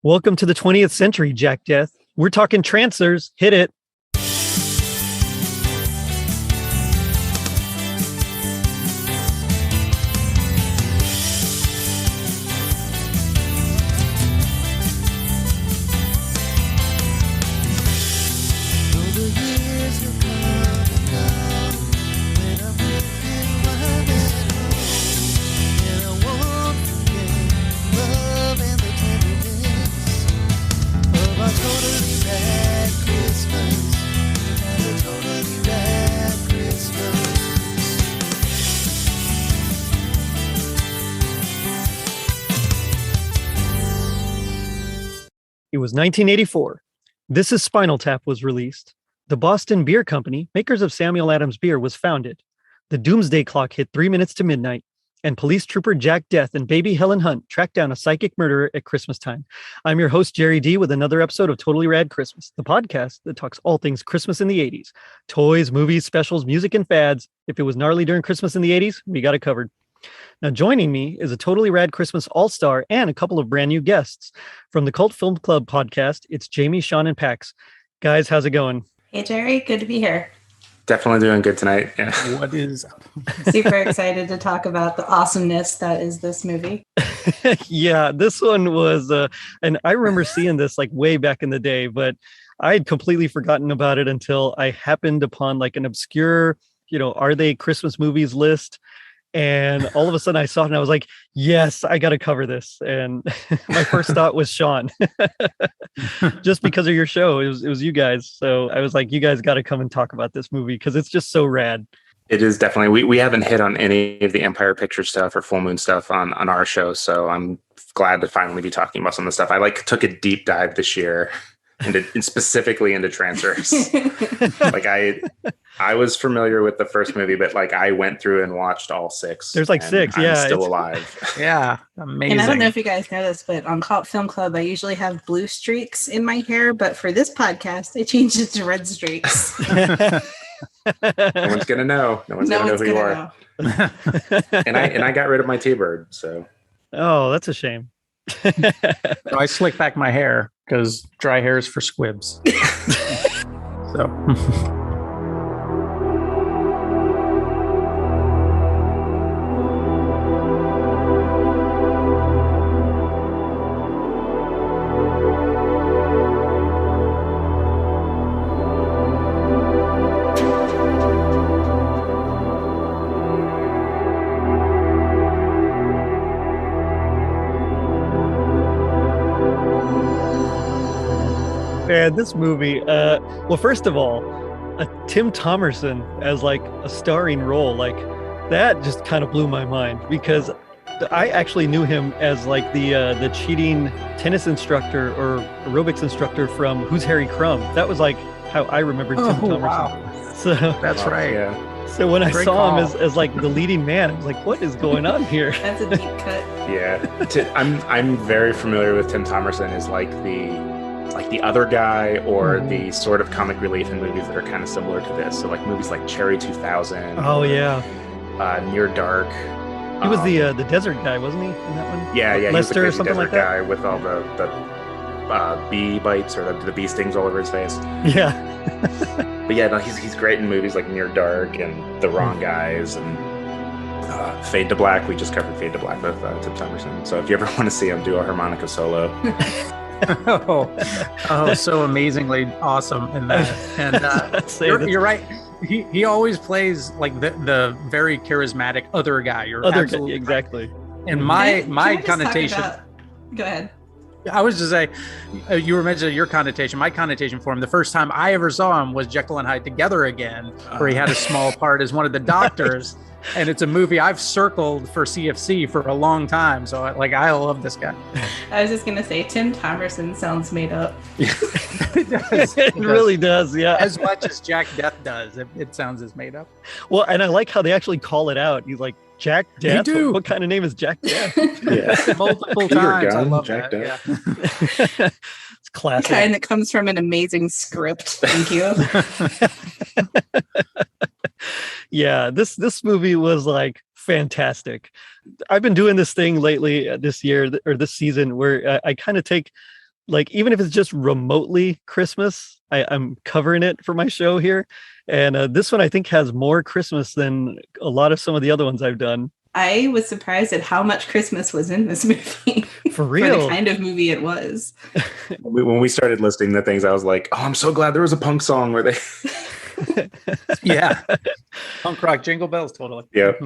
Welcome to the 20th century, Jack Deth. We're talking Trancers. Hit it. It was 1984. This Is Spinal Tap was released. The Boston Beer Company, makers of Samuel Adams beer, was founded. The doomsday clock hit 3 minutes to midnight, and police trooper Jack Deth and baby Helen Hunt tracked down a psychic murderer at Christmas time. I'm your host, Jerry D, with another episode of Totally Rad Christmas, the podcast that talks all things Christmas in the 80s. Toys, movies, specials, music, and fads. If it was gnarly during Christmas in the 80s, we got it covered. Now, joining me is a Totally Rad Christmas all-star and a couple of brand new guests. From the Cult Film Club podcast, it's Jaime, Shawn, and Pax. Guys, how's it going? Hey, Jerry. Good to be here. Definitely doing good tonight. Yeah. What is up? Super excited to talk about the awesomeness that is this movie. Yeah, this one was, and I remember seeing this like way back in the day, but I had completely forgotten about it until I happened upon like an obscure, are they Christmas movies list? And all of a sudden I saw it and I was like, yes, I got to cover this. And my first thought was Shawn, just because of your show. It was you guys. So I was like, you guys got to come and talk about this movie because it's just so rad. It is definitely, we haven't hit on any of the Empire Picture stuff or Full Moon stuff on our show. So I'm glad to finally be talking about some of the stuff. I took a deep dive this year specifically into Trancers. I was familiar with the first movie, but I went through and watched all six. There's six. Yeah, I'm still alive. Yeah, amazing. And I don't know if you guys know this, but on Cult Film Club, I usually have blue streaks in my hair, but for this podcast, I changed it to red streaks. No one's gonna know. No one's gonna know who you are. And I got rid of my T-bird. So. Oh, that's a shame. So I slick back my hair because dry hair is for squibs. So. Man, this movie, well, first of all, Tim Thomerson as a starring role, that just kind of blew my mind because I actually knew him as the cheating tennis instructor or aerobics instructor from Who's Harry Crumb. That was how I remembered Tim Thomerson. Wow. So that's right. Yeah. So when I saw him as the leading man, I was like, what is going on here? That's a deep cut. Yeah. I'm very familiar with Tim Thomerson as the other guy or the sort of comic relief in movies that are kind of similar to this. So movies like Cherry 2000. Oh yeah. Near Dark. He was the desert guy, wasn't he, in that one? Yeah. Lester he was the crazy or something desert like that. guy with all the bee bites or the bee stings all over his face. Yeah. But yeah, no, he's great in movies like Near Dark and The Wrong Guys and Fade to Black. We just covered Fade to Black with Tim Thomerson. So if you ever want to see him do a harmonica solo. oh, so amazingly awesome in that. And you're right. He always plays the very charismatic other guy. You're absolutely exactly. Right. And my connotation. Go ahead. I was just say, you were mentioning your connotation. My connotation for him, the first time I ever saw him was Jekyll and Hyde Together Again, where he had a small part as one of the doctors. And it's a movie I've circled for CFC for a long time. So I love this guy. I was just going to say, Tim Thomerson sounds made up. It does. It really does, yeah. As much as Jack Deth does, it sounds as made up. Well, and I like how they actually call it out. He's like, Jack Deth? They do. What kind of name is Jack Deth? Yeah. Multiple times. I love Jack that. Deth. Yeah. It's classic. Kind that comes from an amazing script. Thank you. Yeah, this movie was fantastic. I've been doing this thing lately this year or this season where I kind of take like even if it's just remotely Christmas, I'm covering it for my show here. And this one I think has more Christmas than a lot of some of the other ones I've done. I was surprised at how much Christmas was in this movie. For real. For the kind of movie it was. When we started listing the things, I was like, oh, I'm so glad there was a punk song where they... Yeah. Punk rock jingle bells, totally. Yep.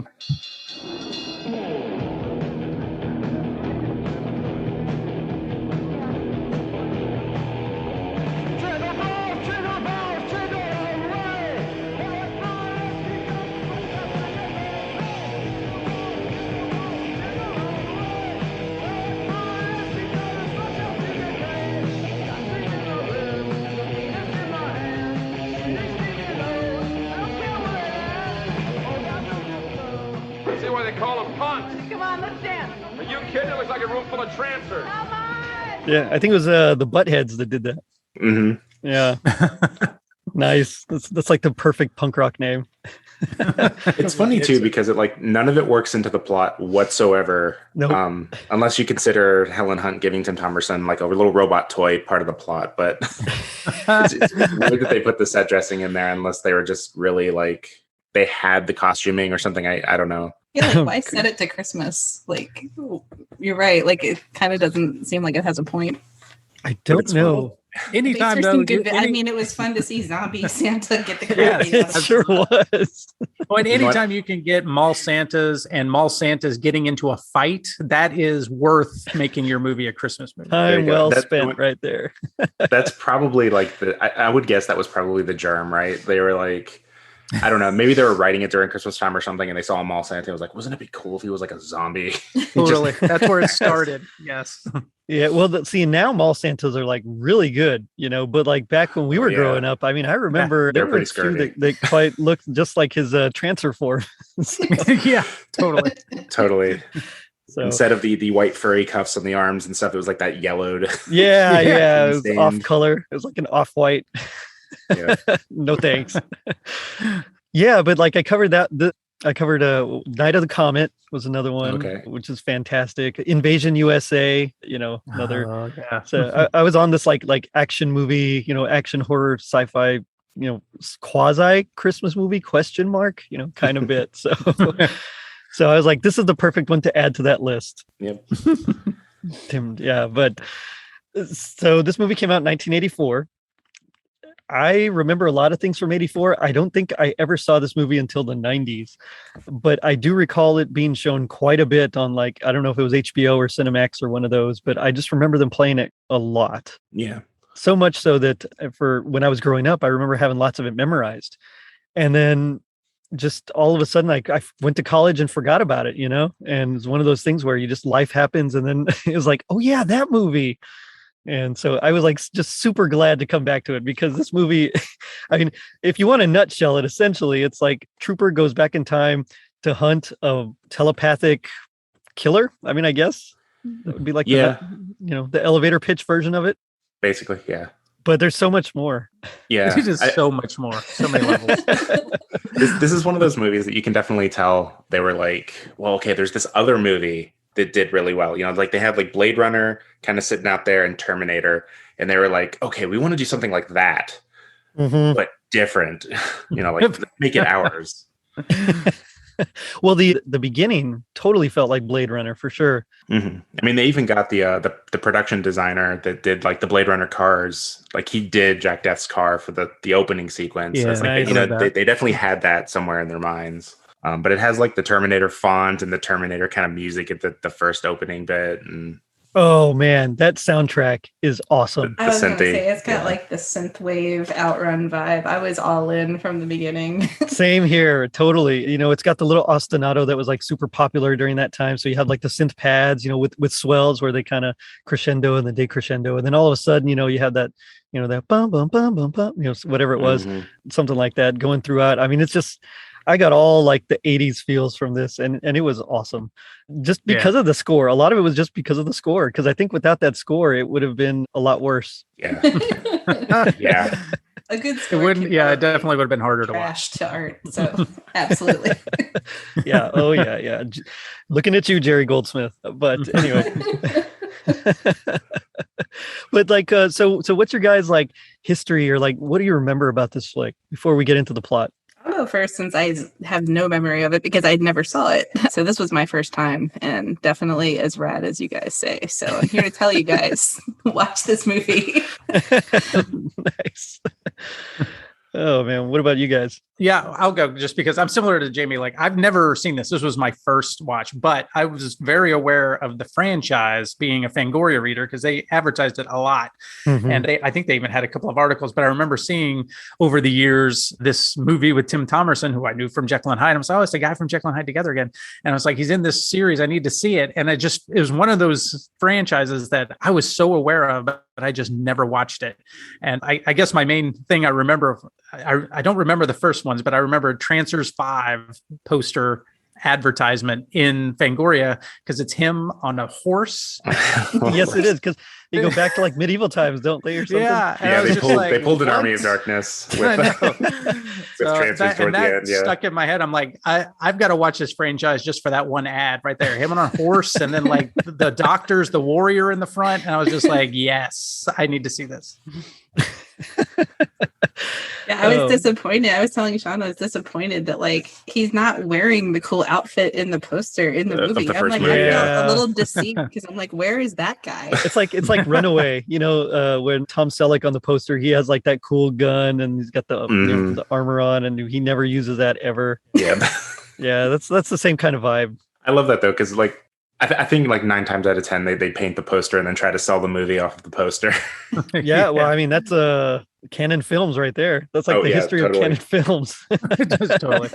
Call them punks. Come on, let's dance. Are you kidding? It looks like a room full of Trancers. Come on. Yeah, I think it was the Buttheads that did that. Mm-hmm. Yeah. Nice. That's like the perfect punk rock name. It's funny too because it like none of it works into the plot whatsoever. Nope. Unless you consider Helen Hunt giving Tim Thomerson like a little robot toy part of the plot, but it's weird that they put the set dressing in there unless they were just really like they had the costuming or something. I don't know. Yeah, like why set it to Christmas? Like you're right. Like it kind of doesn't seem like it has a point. I don't know. Anytime though, I mean, it was fun to see zombie Santa get the Yeah, crap. it sure was. Well, anytime you can get mall Santas and mall Santas getting into a fight, that is worth making your movie a Christmas movie. Time well spent right there. That's probably like I would guess that was probably the germ, right? They were like, I don't know, maybe they were writing it during Christmas time or something, and they saw a mall Santa. I was like, wasn't it be cool if he was like a zombie? Totally. That's where it started. Yes. Yeah. Well, see, now mall Santas are like really good, but like back when we were growing up, I mean, I remember they're there were pretty a few scurvy. that quite looked just like his Trancer form. Yeah, totally. Totally. So instead of the white furry cuffs on the arms and stuff, it was like that yellowed. yeah, it was stained. off color. It was like an off-white. Yeah. No thanks. Yeah, but like I covered that. I covered Night of the Comet was another one, which is fantastic. Invasion USA, another. Oh, yeah. So I was on this like action movie, action horror sci-fi, quasi Christmas movie ? Kind of bit. So so I was like, this is the perfect one to add to that list. Yep. Yeah, but so this movie came out in 1984. I remember a lot of things from 84. I don't think I ever saw this movie until the 90s, but I do recall it being shown quite a bit on I don't know if it was HBO or Cinemax or one of those, but I just remember them playing it a lot. Yeah. So much so that for when I was growing up, I remember having lots of it memorized. And then just all of a sudden, I went to college and forgot about it, and it's one of those things where you just life happens. And then it was like, oh yeah, that movie. And so I was like just super glad to come back to it because this movie, I mean, if you want to nutshell it, essentially, it's like Trooper goes back in time to hunt a telepathic killer. I mean, I guess that would be like the elevator pitch version of it. Basically, yeah. But there's so much more. Yeah. There's just so much more. So many levels. This is one of those movies that you can definitely tell they were like, well, okay, there's this other movie that did really well. Like they had like Blade Runner kind of sitting out there and Terminator. And they were like, okay, we want to do something like that, but different, make it ours. Well, the beginning totally felt like Blade Runner for sure. Mm-hmm. I mean, they even got the production designer that did like the Blade Runner cars. Like he did Jack Deth's car for the opening sequence. Yeah, so it's like, they definitely had that somewhere in their minds. But it has like the Terminator font and the Terminator kind of music at the first opening bit. And oh man, that soundtrack is awesome. I was going to say it's got like the synthwave Outrun vibe. I was all in from the beginning. Same here, totally. It's got the little ostinato that was like super popular during that time. So you had like the synth pads, with swells where they kind of crescendo and then decrescendo, and then all of a sudden, you have that, that bum bum bum bum bum, whatever it was, something like that going throughout. I mean, it's just. I got all like the 80s feels from this and it was awesome just because of the score. A lot of it was just because of the score. Because I think without that score, it would have been a lot worse. Yeah. Yeah. A good score. It wouldn't. Yeah, it definitely would have been harder to trash watch. To art. So absolutely. Yeah. Oh yeah. Yeah. Looking at you, Jerry Goldsmith. But anyway. But like, so what's your guys' like history, or like, what do you remember about this flick before we get into the plot? I'll go first since I have no memory of it because I never saw it. So this was my first time and definitely as rad as you guys say. So I'm here to tell you guys, watch this movie. Nice. Oh man, what about you guys? Yeah, I'll go just because I'm similar to Jaime. Like, I've never seen this. This was my first watch, but I was very aware of the franchise, being a Fangoria reader, because they advertised it a lot. Mhm. And I think they even had a couple of articles, but I remember seeing over the years this movie with Tim Thomerson, who I knew from Jekyll and Hyde. I was like, oh, it's the guy from Jekyll and Hyde Together again. And I was like, he's in this series. I need to see it. And it was one of those franchises that I was so aware of, but I just never watched it. And I guess my main thing I remember, I don't remember the first ones, but I remember Trancers 5 poster advertisement in Fangoria because it's him on a horse. Yes, it is, because you go back to like medieval times, don't they, or something? Yeah, and I Yeah, was they just like, pulled an what? Army of Darkness I with, know. with So Trancers toward the end. Yeah. stuck in my head. I'm like, I've got to watch this franchise just for that one ad right there. Him on a horse, and then like the doctors, the warrior in the front. And I was just like, yes, I need to see this. Yeah, I was disappointed. I was telling Shawn I was disappointed that like he's not wearing the cool outfit in the poster in the Of movie. the I'm first like, movie, I felt yeah. a little deceived because I'm like, where is that guy? It's like Runaway, when Tom Selleck on the poster, he has like that cool gun and he's got the armor on, and he never uses that ever. Yeah. Yeah, that's the same kind of vibe. I love that though, because like I think like 9 times out of 10 they paint the poster and then try to sell the movie off of the poster. Yeah, well, I mean, that's Canon Films right there. That's like the history of Canon Films. Just totally.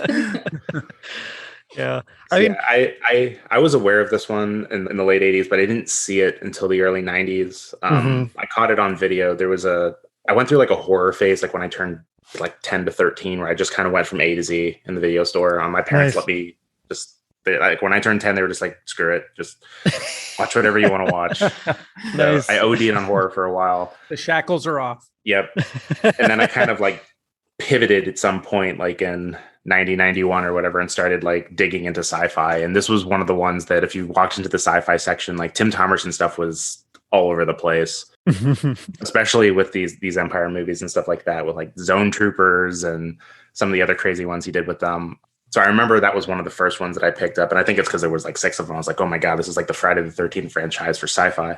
Yeah, I mean, I was aware of this one in the late 80s, but I didn't see it until the early 90s. I caught it on video. I went through like a horror phase, like when I turned like 10 to 13, where I just kind of went from A to Z in the video store. My parents let me just. Like when I turned 10, they were just like, screw it, just watch whatever you want to watch. Nice. So I OD'd on horror for a while. The shackles are off. Yep. And then I kind of like pivoted at some point, like in 91 or whatever, and started like digging into sci-fi. And this was one of the ones that if you walked into the sci-fi section, like Tim Thomerson stuff was all over the place, especially with these Empire movies and stuff like that, with like Zone Troopers and some of the other crazy ones he did with them. So I remember that was one of the first ones that I picked up. And I think it's because there was like 6 of them. I was like, oh my God, this is like the Friday the 13th franchise for sci-fi.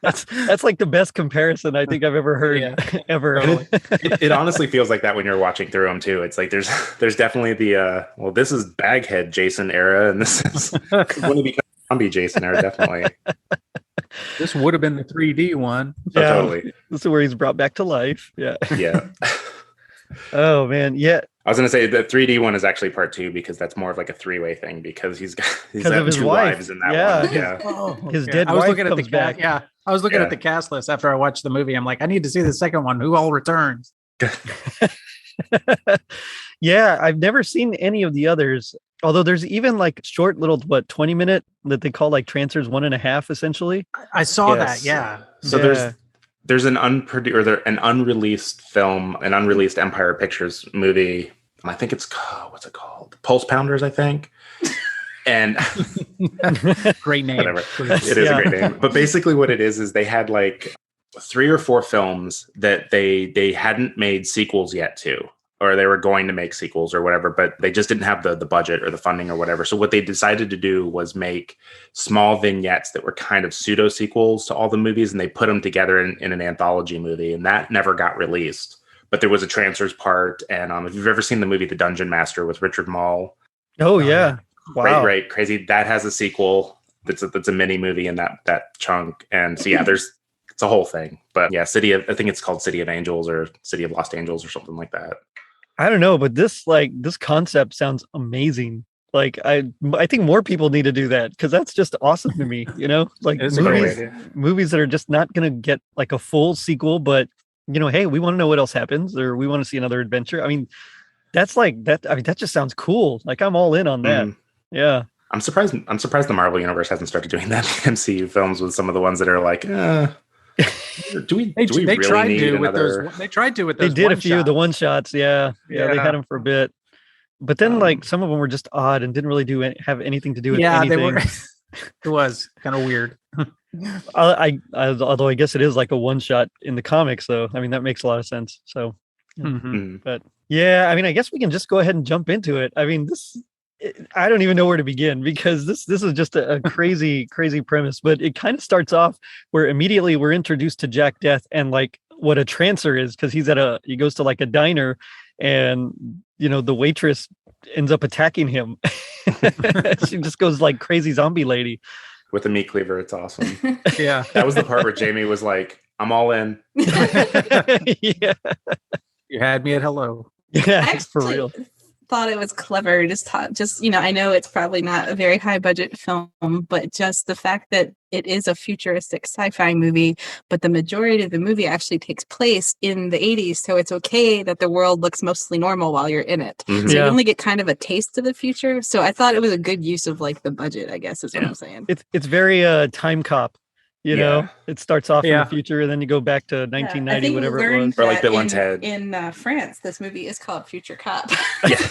That's like the best comparison I think I've ever heard ever. It honestly feels like that when you're watching through them too. It's like there's definitely the this is Baghead Jason era, and this is when he becomes zombie Jason era, definitely. This would have been the 3D one. Yeah, totally. This is where he's brought back to life. Yeah. Yeah. Oh man, yeah. I was going to say the 3D one is actually part 2 because that's more of like a 3-way thing because he's got of his 2 wife. wives in that one. Yeah. His dead I was wife looking at the comes back. Yeah, I was looking at the cast list after I watched the movie. I'm like, I need to see the second one. Who all returns? Yeah, I've never seen any of the others. Although there's even like short little 20-minute that they call like Trancers 1.5 essentially. I saw Yes. that. Yeah. So there's an unreleased film, an unreleased Empire Pictures movie. I think it's what's it called? Pulse Pounders, I think. And Great name. whatever. It is a great name. But basically what it is they had like 3 or 4 films that they hadn't made sequels yet to, or they were going to make sequels or whatever, but they just didn't have the budget or the funding or whatever. So what they decided to do was make small vignettes that were kind of pseudo sequels to all the movies, and they put them together in an anthology movie, and that never got released. But there was a Trancers part, and if you've ever seen the movie The Dungeon Master with Richard Mall. Oh yeah. Wow. Right, crazy. That has a sequel that's a mini movie in that chunk. And so yeah, it's a whole thing. But yeah, I think it's called City of Angels or City of Lost Angels or something like that. I don't know, but this concept sounds amazing. Like I think more people need to do that because that's just awesome to me. Like It's a great idea. movies that are just not going to get like a full sequel, but hey, we want to know what else happens, or we want to see another adventure. I mean, that's like that. I mean, that just sounds cool. Like I'm all in on that. Yeah. I'm surprised the Marvel Universe hasn't started doing that in MCU films with some of the ones that are like, do we really need another? They tried to with They those. did a few of the one shots. Yeah. They had them for a bit, but then like some of them were just odd and didn't really have anything to do with anything. They were. It was kind of weird. Although I guess it is like a one shot in the comics, though. I mean, that makes a lot of sense. So, but yeah, I mean, I guess we can just go ahead and jump into it. I mean, I don't even know where to begin because this is just a crazy premise. But it kind of starts off where immediately we're introduced to Jack Deth and like what a trancer is, because he goes to like a diner, and the waitress ends up attacking him. She just goes like crazy zombie lady with a meat cleaver. It's awesome. Yeah, that was the part where Jaime was like, "I'm all in." Yeah, you had me at hello. Yeah, for real. Thought it was clever. Just I know it's probably not a very high budget film, but just the fact that it is a futuristic sci-fi movie, but the majority of the movie actually takes place in the 80s, so it's okay that the world looks mostly normal while you're in it. Mm-hmm. So you only get kind of a taste of the future. So I thought it was a good use of like the budget, I guess is what I'm saying. It's very Time Cop. It starts off in the future, and then you go back to 1990, whatever it was. Or like Bill and Ted. In France, this movie is called Future Cop.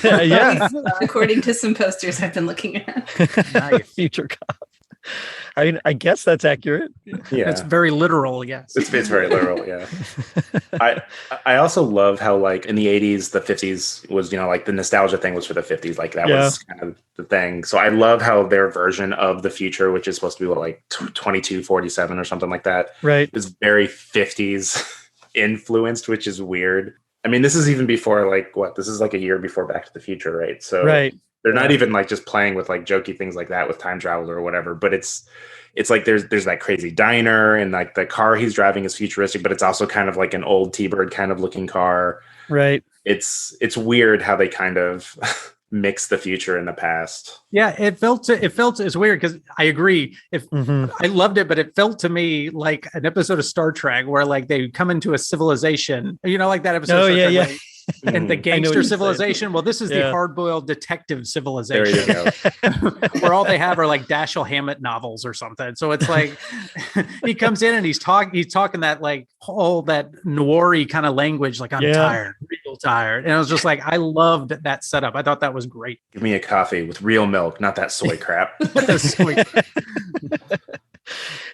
Yeah. According to some posters I've been looking at. Nice. Future Cop. I mean, I guess that's accurate. Yeah, it's very literal. Yes, it's very literal. Yeah. I also love how like in the 80s, the 50s was like the nostalgia thing was for the 50s. Like that was kind of the thing. So I love how their version of the future, which is supposed to be like 2247 or something like that, right, is very 50s influenced, which is weird. I mean, this is even before this is like a year before Back to the Future, right? So right. They're not even like just playing with like jokey things like that with time travel or whatever, but it's like there's that crazy diner, and like the car he's driving is futuristic, but it's also kind of like an old T-Bird kind of looking car. Right. It's weird how they kind of mix the future and the past. Yeah, it felt it's weird because I agree. I loved it, but it felt to me like an episode of Star Trek wwhere like they come into a civilization, like that episode. Oh, of Star yeah, Trek and the gangster civilization. Well, this is the hard-boiled detective civilization. There you go. Where all they have are like Dashiell Hammett novels or something. So it's like he comes in and he's talking that like whole that noir-y kind of language, like I'm tired, real tired. And I was just like, I loved that setup. I thought that was great. Give me a coffee with real milk, not that soy crap.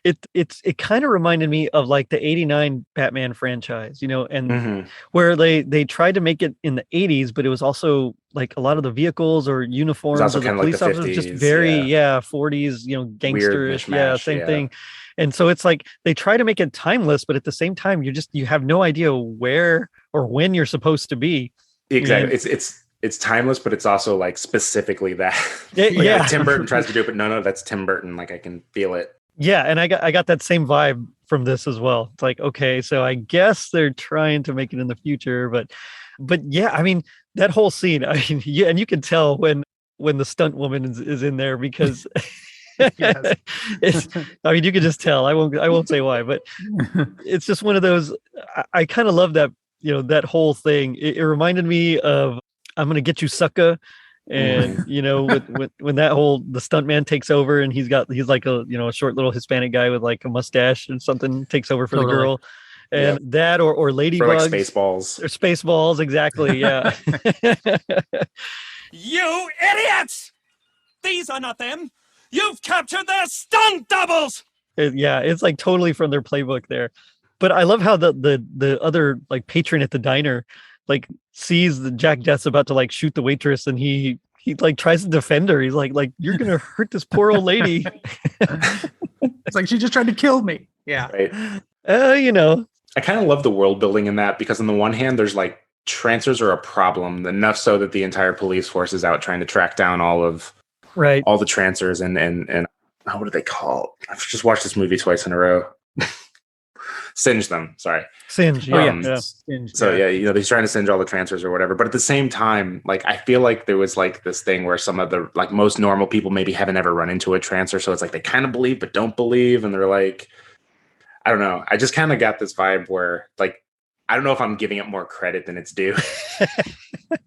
It kind of reminded me of like the 89 Batman franchise, and where they tried to make it in the 80s, but it was also like a lot of the vehicles or uniforms of the police officers, 50s, just very 40s, gangsterish, same thing. And so it's like they try to make it timeless, but at the same time you have no idea where or when you're supposed to be. Exactly. It's timeless, but it's also like specifically that. Like Tim Burton tries to do it, but no, that's Tim Burton. Like I can feel it. Yeah, and I got that same vibe from this as well. It's like, okay, so I guess they're trying to make it in the future, but yeah, I mean that whole scene. I mean, yeah, and you can tell when the stunt woman is in there because I mean, you can just tell. I won't say why, but it's just one of those. I kind of love that. That whole thing. It reminded me of "I'm Gonna Get You, Sucker." And when that the stuntman takes over and he's like a short little Hispanic guy with like a mustache and something takes over for the girl, and that or Ladybugs, like Spaceballs, or Spaceballs, exactly. Yeah. You idiots! These are not them. You've captured their stunt doubles. It's like totally from their playbook there. But I love how the other like patron at the diner like sees the Jack Deth's about to like shoot the waitress, and he like tries to defend her. He's like you're gonna hurt this poor old lady. It's like she just tried to kill me. Yeah. Right. I kind of love the world building in that, because on the one hand, there's like Trancers are a problem, enough so that the entire police force is out trying to track down all the Trancers and what do they call? I've just watched this movie twice in a row. Singe them. Sorry. Singe. Yeah. Singe, so he's trying to singe all the Trancers or whatever. But at the same time, like I feel like there was like this thing where some of the like most normal people maybe haven't ever run into a Trancer, so it's like they kind of believe but don't believe, and they're like, I don't know. I just kind of got this vibe where like I don't know if I'm giving it more credit than it's due,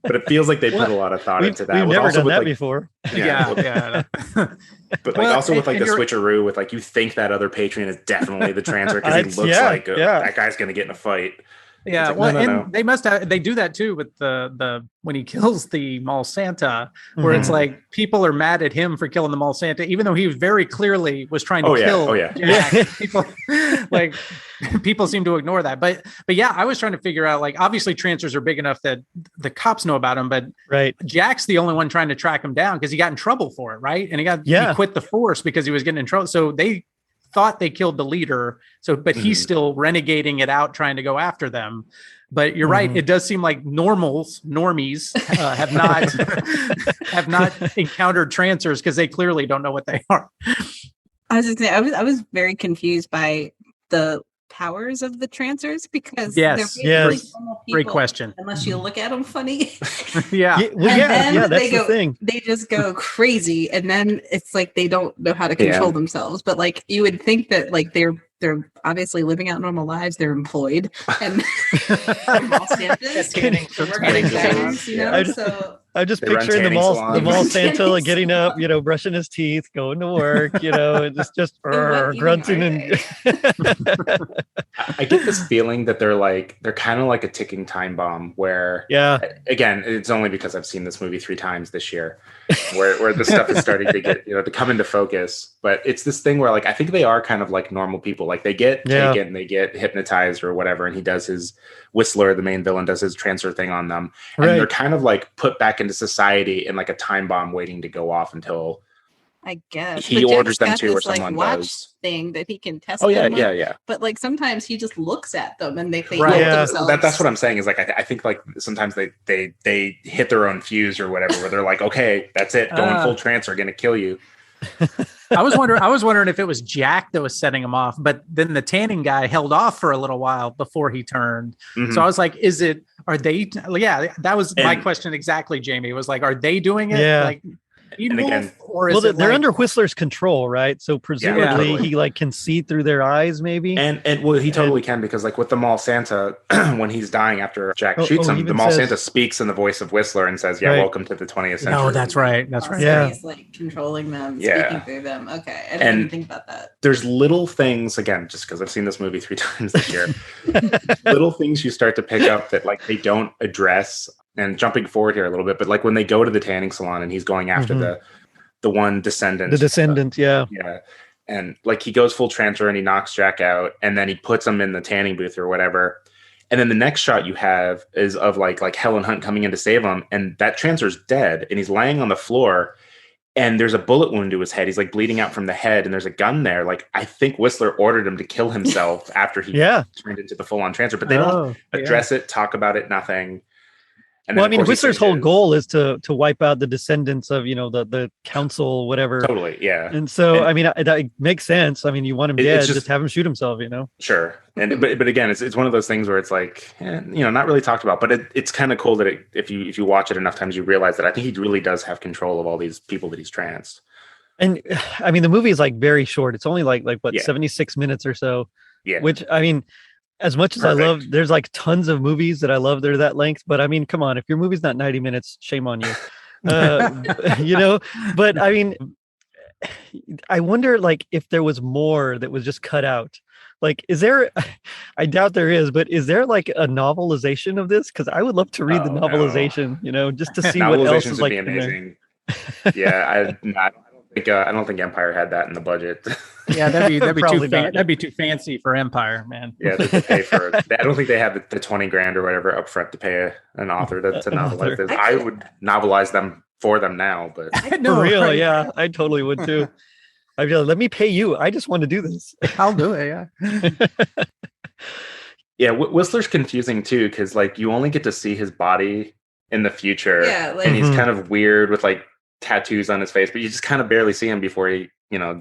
but it feels like they put a lot of thought into that. We've never done that before. Yeah. But like also with like the switcheroo with like you think that other patron is definitely the Trancer because he looks like that guy's going to get in a fight. Yeah, like, well, no. and they do that too with the when he kills the mall Santa, where it's Mhm. like people are mad at him for killing the mall Santa, even though he very clearly was trying to kill Jack. People like people seem to ignore that. But yeah, I was trying to figure out, like, obviously Trancers are big enough that the cops know about him, but Jack's the only one trying to track him down because he got in trouble for it, right? And he quit the force because he was getting in trouble. So they thought they killed the leader. So, but he's still renegading it out, trying to go after them. But you're right. It does seem like normies have not encountered Trancers because they clearly don't know what they are. I was just saying, I was very confused by the powers of the Trancers because they're basically normal people, great question. Unless you look at them funny. That's the thing. They just go crazy, and then it's like they don't know how to control themselves. But like you would think that like they're obviously living out normal lives. They're employed and mall Santas, working jobs, you know. I'm just picturing the mall Santa like getting up, brushing his teeth, going to work, and just grunting and. I get this feeling that they're kind of like a ticking time bomb. Where again, it's only because I've seen this movie 3 times this year, where the stuff is starting to get to come into focus. But it's this thing where like I think they are kind of like normal people. Like they get taken, they get hypnotized or whatever, and he does his Whistler, the main villain, does his transfer thing on them, and they're kind of like put back into society in like a time bomb waiting to go off until I guess he orders them to, or someone does. Thing that he can test. Yeah. But like sometimes he just looks at them and they themselves. That's what I'm saying is like I think like sometimes they hit their own fuse or whatever, where they're like, okay, that's it, going full trance, are gonna kill you. I was wondering if it was Jack that was setting him off, but then the tanning guy held off for a little while before he turned. So I was like, are they? Yeah, that was my question exactly, Jamie. It was like, are they doing it? Yeah. Like, they're under Whistler's control, right? So presumably he like can see through their eyes, maybe. And well, he totally can, because like with the mall Santa, when he's dying after Jack shoots him, the mall Santa speaks in the voice of Whistler and says, welcome to the 20th century. Oh, that's right. So he's like controlling them, speaking through them. Okay, I didn't even think about that. There's little things, again, just because I've seen this movie 3 times this year, little things you start to pick up that like they don't address. And jumping forward here a little bit, but like when they go to the tanning salon and he's going after the one descendant. The descendant, yeah. And like he goes full transfer and he knocks Jack out, and then he puts him in the tanning booth or whatever. And then the next shot you have is of like Helen Hunt coming in to save him, and that transfer's dead and he's laying on the floor and there's a bullet wound to his head. He's like bleeding out from the head and there's a gun there. Like I think Whistler ordered him to kill himself after he turned into the full-on transfer, but they don't address it, talk about it, nothing. And well, I mean, Whistler's whole goal is to wipe out the descendants of, the council, whatever. Totally, yeah. And so, I mean, that makes sense. I mean, you want him dead, just have him shoot himself, Sure. And but again, it's one of those things where it's like, not really talked about. But it's kind of cool that if you watch it enough times, you realize that I think he really does have control of all these people that he's tranced. And I mean, the movie is like very short. It's only like 76 minutes or so. Yeah. Which, I mean, as much as I love, there's like tons of movies that I love that are that length, but I mean, come on, if your movie's not 90 minutes, shame on you. But I mean, I wonder like if there was more that was just cut out. Like, is there, I doubt there is, but is there like a novelization of this? Because I would love to read the novelization, just to see what else is like. Amazing. Yeah, I don't think Empire had that in the budget. Yeah, that'd be too fancy for Empire, man. Yeah, they pay for. I don't think they have the $20,000 or whatever up front to pay an author to novelize this. I would novelize them for them now, but for real, yeah, I totally would too. I'd be like, let me pay you. I just want to do this. I'll do it. Yeah. Yeah, Whistler's confusing too, because like you only get to see his body in the future, and he's kind of weird with like tattoos on his face, but you just kind of barely see him before he,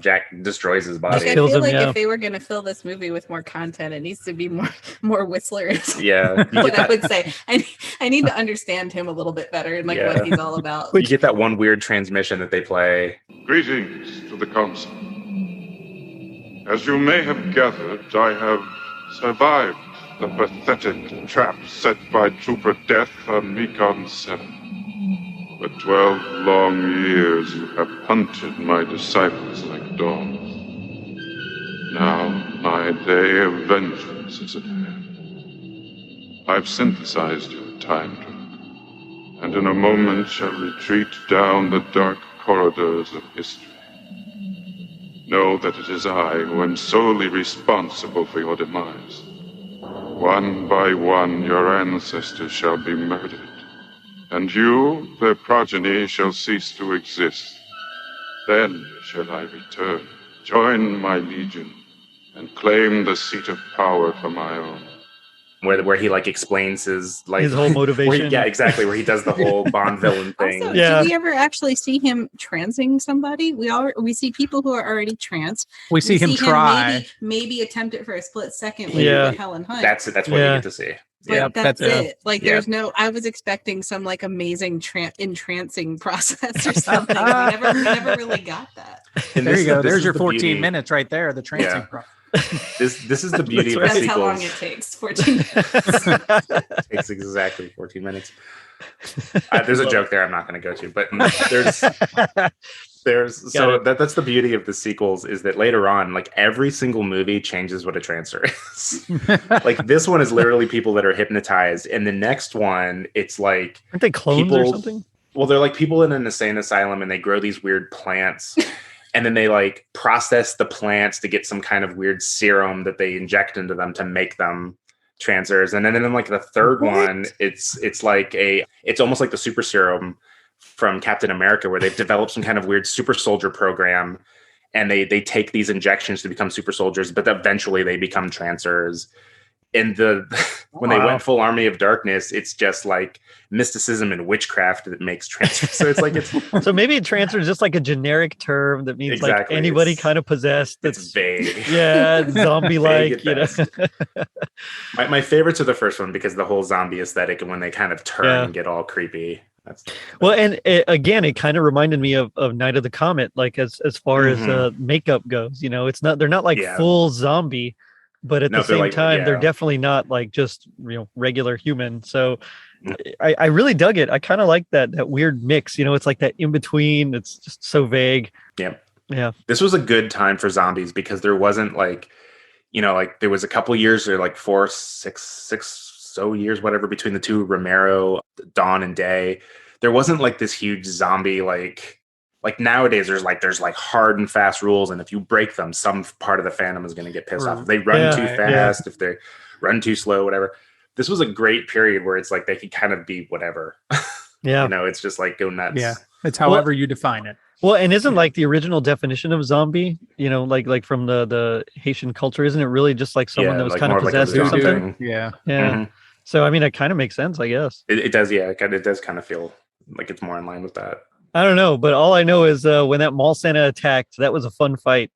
Jack destroys his body. I feel like if they were going to fill this movie with more content, it needs to be more Whistler. Yeah, what I would say. I need to understand him a little bit better and what he's all about. You get that one weird transmission that they play. Greetings to the council. As you may have gathered, I have survived the pathetic trap set by Trooper Death on Mekon 7. For 12 long years you have hunted my disciples like dogs. Now my day of vengeance is at hand. I've synthesized your time drug, and in a moment shall retreat down the dark corridors of history. Know that it is I who am solely responsible for your demise. One by one, your ancestors shall be murdered, and you, their progeny, shall cease to exist. Then shall I return, join my legion, and claim the seat of power for my own. Where he like explains his whole motivation. Exactly, where he does the whole Bond villain thing. Also, Yeah. do we ever actually see him transing somebody? We see people who are already trans. We see him try. maybe attempt it for a split second Yeah. with Helen Hunt. That's what you get to see. But Yeah, that's that's it. Like, there's no. I was expecting some like amazing entrancing process or something. we never really got that. And There you go. this There's is your the 14 beauty. minutes right there. The trancing process. This is the beauty of the That's sequels. how long it takes. 14 minutes. It takes exactly 14 minutes. There's a joke there I'm not going to go to, but that's the beauty of the sequels, is that later on, like, every single movie changes what a trancer is. Like, this one is literally people that are hypnotized, and the next one, it's like, aren't they clones or something? Well, they're like people in an insane asylum, and they grow these weird plants. And then they like process the plants to get some kind of weird serum that they inject into them to make them trancers. And then in like the third one, it's almost like the super serum from Captain America, where they've developed some kind of weird super soldier program, and they take these injections to become super soldiers, but eventually they become trancers. And when they went full Army of Darkness, it's just like mysticism and witchcraft that makes trancers. So it's like so maybe a trancer is just like a generic term that means like anybody kind of possessed. It's vague. Yeah, zombie-like. You know. My favorites are the first one because the whole zombie aesthetic, and when they kind of turn and get all creepy. Well, and again, it kind of reminded me of Night of the Comet, like as far as makeup goes. You know, they're not like full zombie. But at the same time, they're definitely not like just regular human. So I really dug it. I kind of like that weird mix. You know, it's like that in between. It's just so vague. Yeah. This was a good time for zombies because there wasn't like, like there was a couple years or like 4, 6 so years, whatever, between the two, Romero, Dawn and Day. There wasn't like this huge zombie like nowadays, there's like hard and fast rules, and if you break them, some part of the fandom is going to get pissed off. If they run too fast, if they run too slow, whatever. This was a great period where it's like they could kind of be whatever. Yeah, it's just like go nuts. Yeah, it's however you define it. Well, and isn't like the original definition of zombie, like from the Haitian culture, isn't it really just like someone that was kind of possessed or something? Yeah. Mm-hmm. So I mean, it kind of makes sense, I guess. It does, yeah. It does kind of feel like it's more in line with that. I don't know, but all I know is when that mall Santa attacked, that was a fun fight.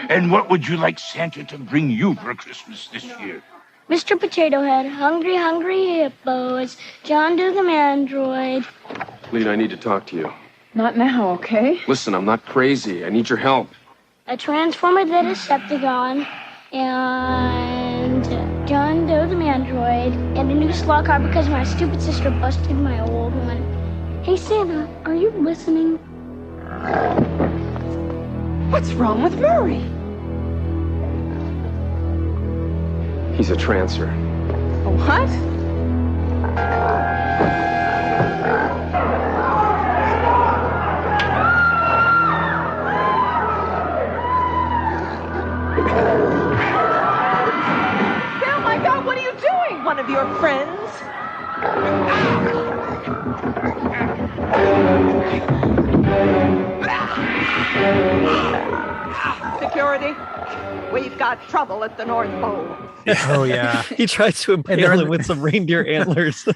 And what would you like Santa to bring you for Christmas this year? Mr. Potato Head, hungry, hungry hippos, John Doe the Mandroid. Lena, I need to talk to you. Not now, okay? Listen, I'm not crazy. I need your help. A Transformer the Decepticon, and John Doe the Mandroid, and a new slot car because my stupid sister busted my old one. Hey, Santa, are you listening? What's wrong with Murray? He's a trancer. A what? Oh my God, what are you doing? One of your friends? Security, we've got trouble at the North Pole. Oh yeah, he tries to impale him with some reindeer antlers.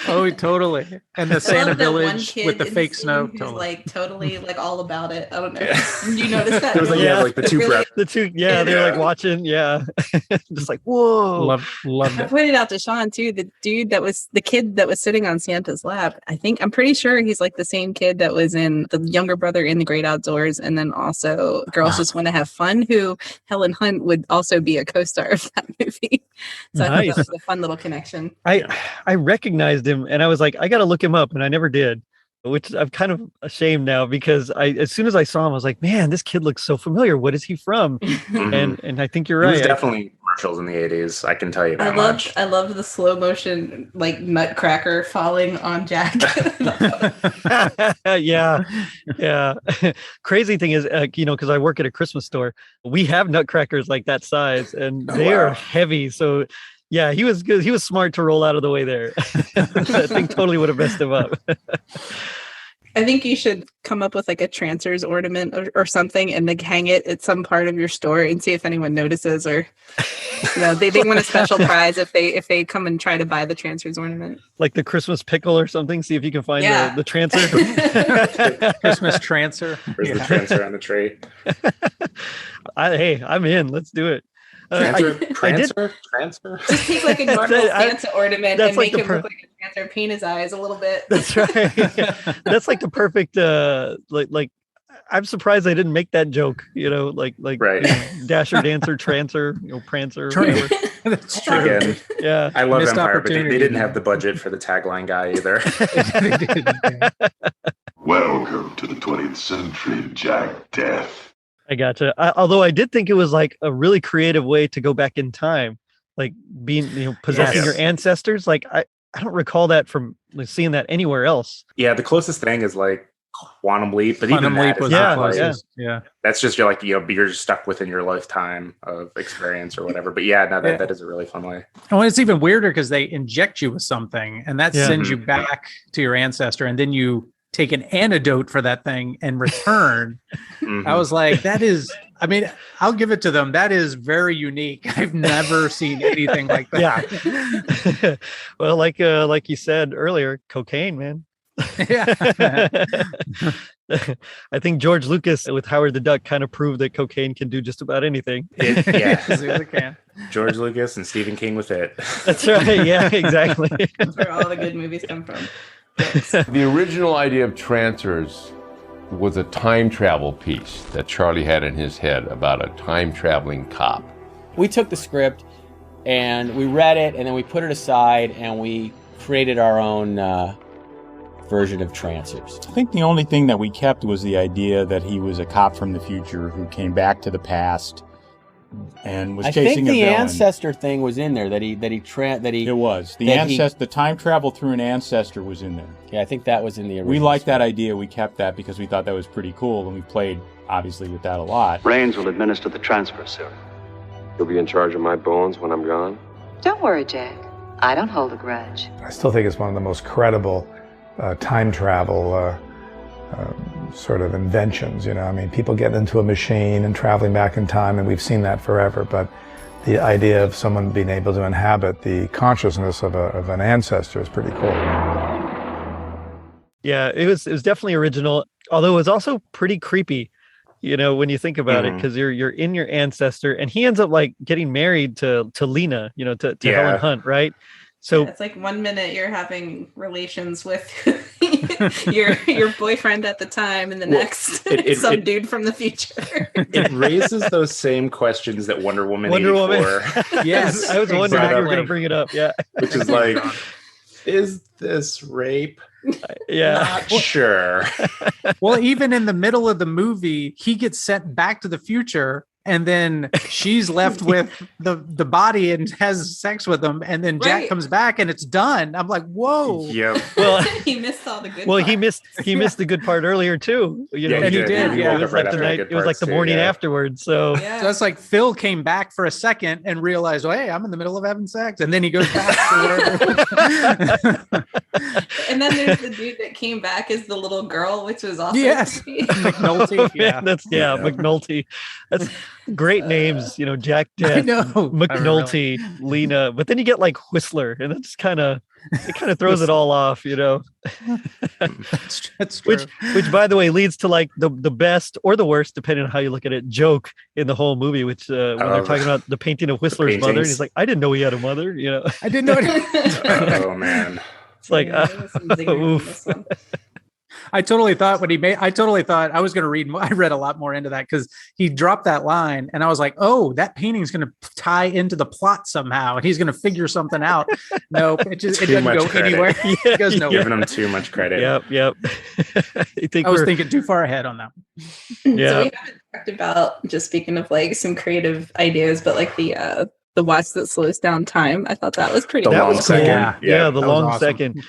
Oh, totally. And the Santa Village with the fake snow. Totally like all about it. I don't know. You noticed that? It was like the two really, the two, they're like watching, just like whoa. Loved it. I pointed out to Shawn too, the kid that was sitting on Santa's lap. I'm pretty sure he's like the same kid that was in the younger brother in The Great Outdoors, and then also Girls Just Want to Have Fun, who Helen Hunt would also be a co-star of that movie. So I thought that was a fun little connection. I recognized him and I was like, I got to look him up, and I never did, which I'm kind of ashamed now because as soon as I saw him, I was like, man, this kid looks so familiar. What is he from? And I think you're right. He was definitely commercials in the 80s. I can tell you that much. I loved the slow motion like nutcracker falling on Jack. yeah. Crazy thing is, because I work at a Christmas store, we have nutcrackers like that size, and they are heavy. So, yeah, he was good. He was smart to roll out of the way there. That thing totally would have messed him up. I think you should come up with like a Trancers ornament or something, and like hang it at some part of your store and see if anyone notices, or they win a special prize if they come and try to buy the Trancers ornament. Like the Christmas pickle or something. See if you can find the Trancer. Christmas Trancer. Where's the Trancer on the tree? I'm in. Let's do it. Trancer? Just take like a normal Santa ornament and make him look like a Trancer, paint his eyes a little bit. That's right. That's like the perfect like I'm surprised I didn't make that joke, like Dasher, Dancer, Trancer, Prancer. That's true. Again, yeah. I love Empire, but they didn't have the budget for the tagline guy either. They didn't. Welcome to the 20th century, Jack Deth. I gotcha. Although I did think it was like a really creative way to go back in time, like being, possessing your ancestors. Like I don't recall that from seeing that anywhere else. Yeah, the closest thing is like Quantum Leap, but even that was not closest. Yeah. That's just you're just stuck within your lifetime of experience or whatever. But yeah, no, that is a really fun way. And it's even weirder because they inject you with something, and that sends you back to your ancestor, and then you take an antidote for that thing and return. I was like, I'll give it to them. That is very unique. I've never seen anything like that. Yeah. Well, like you said earlier, cocaine, man. Yeah. I think George Lucas with Howard the Duck kind of proved that cocaine can do just about anything. It can. George Lucas and Stephen King with it. That's right. Yeah, exactly. That's where all the good movies come from. The original idea of Trancers was a time travel piece that Charlie had in his head about a time traveling cop. We took the script and we read it, and then we put it aside and we created our own version of Trancers. I think the only thing that we kept was the idea that he was a cop from the future who came back to the past and was chasing a villain. I think the ancestor thing was in there. It was the ancestor. The time travel through an ancestor was in there. Yeah, I think that was in the original. We liked that idea. We kept that because we thought that was pretty cool, and we played obviously with that a lot. Rains will administer the transfer serum. You'll be in charge of my bones when I'm gone. Don't worry, Jack. I don't hold a grudge. I still think it's one of the most credible time travel sort of inventions. People get into a machine and traveling back in time, and we've seen that forever, but the idea of someone being able to inhabit the consciousness of an ancestor is pretty cool. Yeah, it was definitely original, although it was also pretty creepy, when you think about it, because you're in your ancestor, and he ends up like getting married to Lena, to Helen Hunt, right? So it's like 1 minute you're having relations with your boyfriend at the time, and the next some dude from the future. It raises those same questions that Wonder Woman. Yes, I was wondering how you were going to bring it up. Yeah, which is like, is this rape? Yeah, not sure. Well, even in the middle of the movie, he gets sent back to the future, and then she's left with the body and has sex with him, and then Jack comes back and it's done. I'm like, whoa. Yep. Well, he missed all the good. Well, parts. he missed the good part earlier too. And he did. Yeah, it was like the night. It was like the morning afterwards. So that's like Phil came back for a second and realized, oh, hey, I'm in the middle of having sex, and then he goes back to whatever. And then there's the dude that came back as the little girl, which was also McNulty. McNulty. That's great names, Jack Deth, McNulty, Lena. But then you get like Whistler, and that's kind of throws it all off, That's true. Which by the way leads to like the best or the worst, depending on how you look at it, joke in the whole movie, which when they're talking about the painting of Whistler's mother, and he's like, I didn't know he had a mother, I didn't know. Oh man. It's like, oof. I totally thought I was going to read more. I read a lot more into that because he dropped that line, and I was like, oh, that painting's going to tie into the plot somehow, and he's going to figure something out. Nope, it doesn't go anywhere. It goes nowhere. Giving him too much credit. Yep. I was thinking too far ahead on that. Yeah. So we haven't talked about, just speaking of like some creative ideas, but like the the watch that slows down time. I thought that was pretty. The That long was cool. second. Yeah, the that was long awesome. second.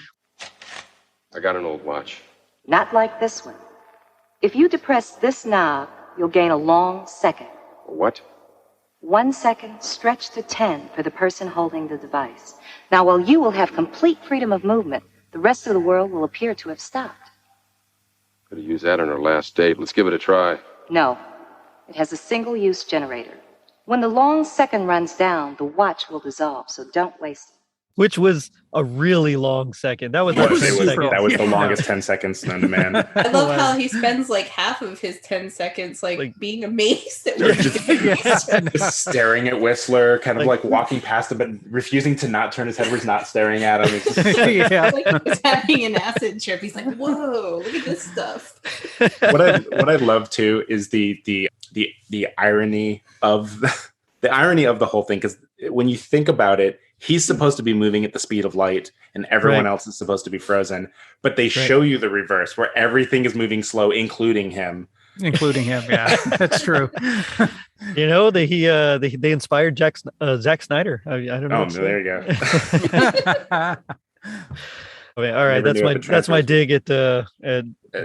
I got an old watch. Not like this one. If you depress this knob, you'll gain a long second. What? 1 second stretched to 10 for the person holding the device. Now, while you will have complete freedom of movement, the rest of the world will appear to have stopped. Could have used that on our last date. Let's give it a try. No, it has a single-use generator. When the long second runs down, the watch will dissolve, so don't waste it. Which was a really long second. That was That like was, 6 seconds. that was the longest 10 seconds known to man. I love how he spends like half of his 10 seconds like being amazed at what he's doing. Just staring at Whistler, kind of like walking past him, but refusing to not turn his head where he's not staring at him. It's just, Like he's having an acid trip. He's like, whoa, look at this stuff. what I love too is the irony of the irony of the whole thing, because when you think about it, he's supposed to be moving at the speed of light and everyone else is supposed to be frozen, but they show you the reverse where everything is moving slow, including him. Yeah, that's true. You know, they inspired Zack Snyder. I don't know. Oh, there you go. Okay, all right, that's my dig at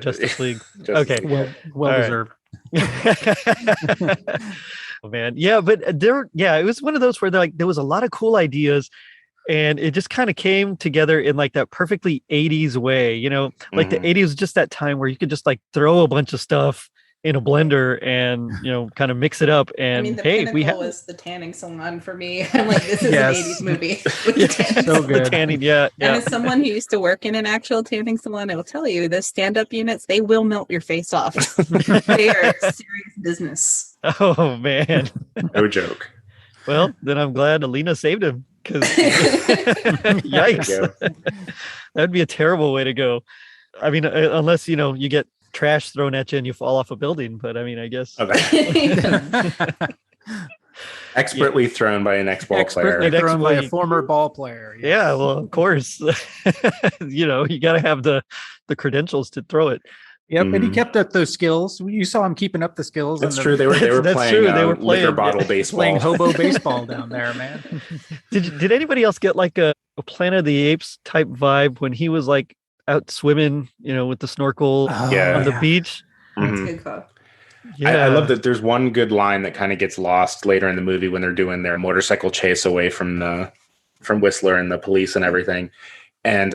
Justice League. Okay, well deserved. Oh man, yeah, but it was one of those where there was a lot of cool ideas, and it just kind of came together in like that perfectly 80s way. You know, like the 80s was just that time where you could just like throw a bunch of stuff in a blender and kind of mix it up. And I mean, the pinnacle was the tanning salon for me. I'm like, this is an 80s movie. With the tanning so good. The tanning, yeah. And as someone who used to work in an actual tanning salon, I will tell you, the stand-up units, they will melt your face off. They are serious business. Oh man, no joke. Well, then I'm glad Alina saved him, because yikes, that'd be a terrible way to go. I mean, unless you get trash thrown at you and you fall off a building, but I mean, I guess expertly thrown by an ex-ball player. Expertly thrown by a former ball player. Yes. Yeah, well, of course. You got to have the credentials to throw it. Yep, and he kept up those skills. You saw him keeping up the skills. That's true. They were playing. They were playing liquor bottle baseball, playing hobo baseball down there, man. Did anybody else get like a Planet of the Apes type vibe when he was like out swimming, with the snorkel on the beach? That's a good call. Yeah. I love that there's one good line that kind of gets lost later in the movie when they're doing their motorcycle chase away from Whistler and the police and everything. And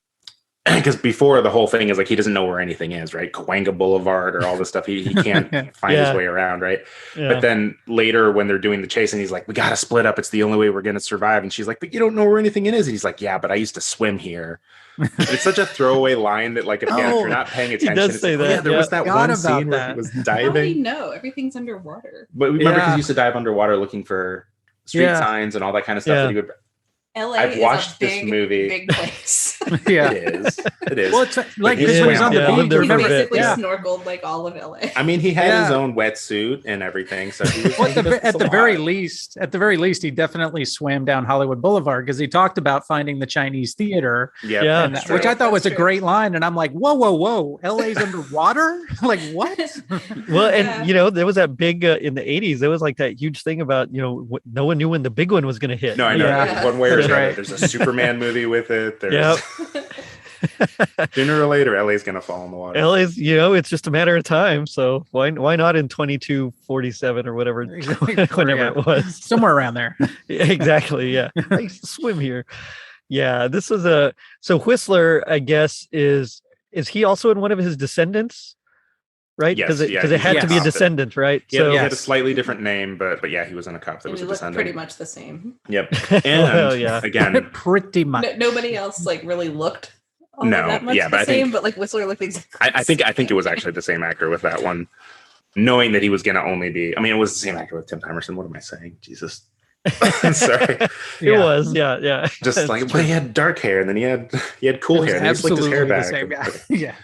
because before the whole thing is like he doesn't know where anything is, right? Cahuenga Boulevard or all this stuff. He can't find his way around, right? Yeah. But then later when they're doing the chase and he's like, we got to split up. It's the only way we're going to survive. And she's like, but you don't know where anything is. And he's like, yeah, but I used to swim here. It's such a throwaway line that like, if you're not paying attention, he does say that. There was that one scene where he was diving. How do you know? Everything's underwater. But remember, because he used to dive underwater looking for street signs and all that kind of stuff. That he would. LA I've watched this movie. Big place. It is. Well, it's like when he's on the beach, he basically snorkeled like all of LA. I mean, he had his own wetsuit and everything. So he was at the very least, he definitely swam down Hollywood Boulevard because he talked about finding the Chinese theater. Which I thought was a great line. And I'm like, whoa, LA's underwater? Like what? Well, and there was that big in the 80s. There was like that huge thing about no one knew when the big one was going to hit. No, I know. One way or another. There's a Superman movie with it. There's sooner or later, LA's gonna fall in the water. LA's, it's just a matter of time. So why not in 2247 or whatever, whenever it was, somewhere around there. Exactly. Yeah, I used to swim here. Yeah, this was so Whistler, I guess, is he also in one of his descendants? Right, because it had to be a descendant, right? Yeah, so he had a slightly different name, but yeah, he was in a cop that was a descendant. Pretty much the same. Yep, and again, pretty much. Nobody else like really looked. That much the same, but like Whistler looked exactly. I think it was actually the same actor with that one, knowing that he was going to only be. I mean, it was the same actor with Tim Timerson. What am I saying? Jesus. Sorry. It was, yeah. Just like, well, he had dark hair, and then he had cool hair, and he slicked his hair back. Yeah.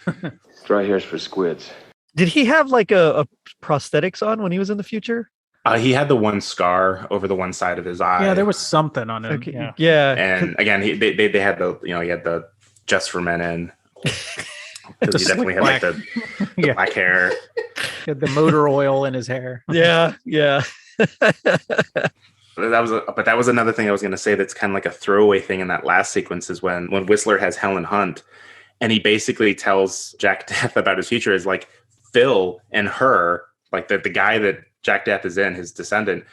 Dry hair's for squids. Did he have like a prosthetics on when he was in the future? He had the one scar over the one side of his eye. Yeah, there was something on him. Okay. Yeah. And again, they had the he had the Just for Men in. Because he definitely had like the black hair. He had the motor oil in his hair. Yeah. But that was another thing I was going to say that's kind of like a throwaway thing in that last sequence is when Whistler has Helen Hunt, and he basically tells Jack Deth about his future is like Phil and her, like the guy that Jack Deth is in, his descendant,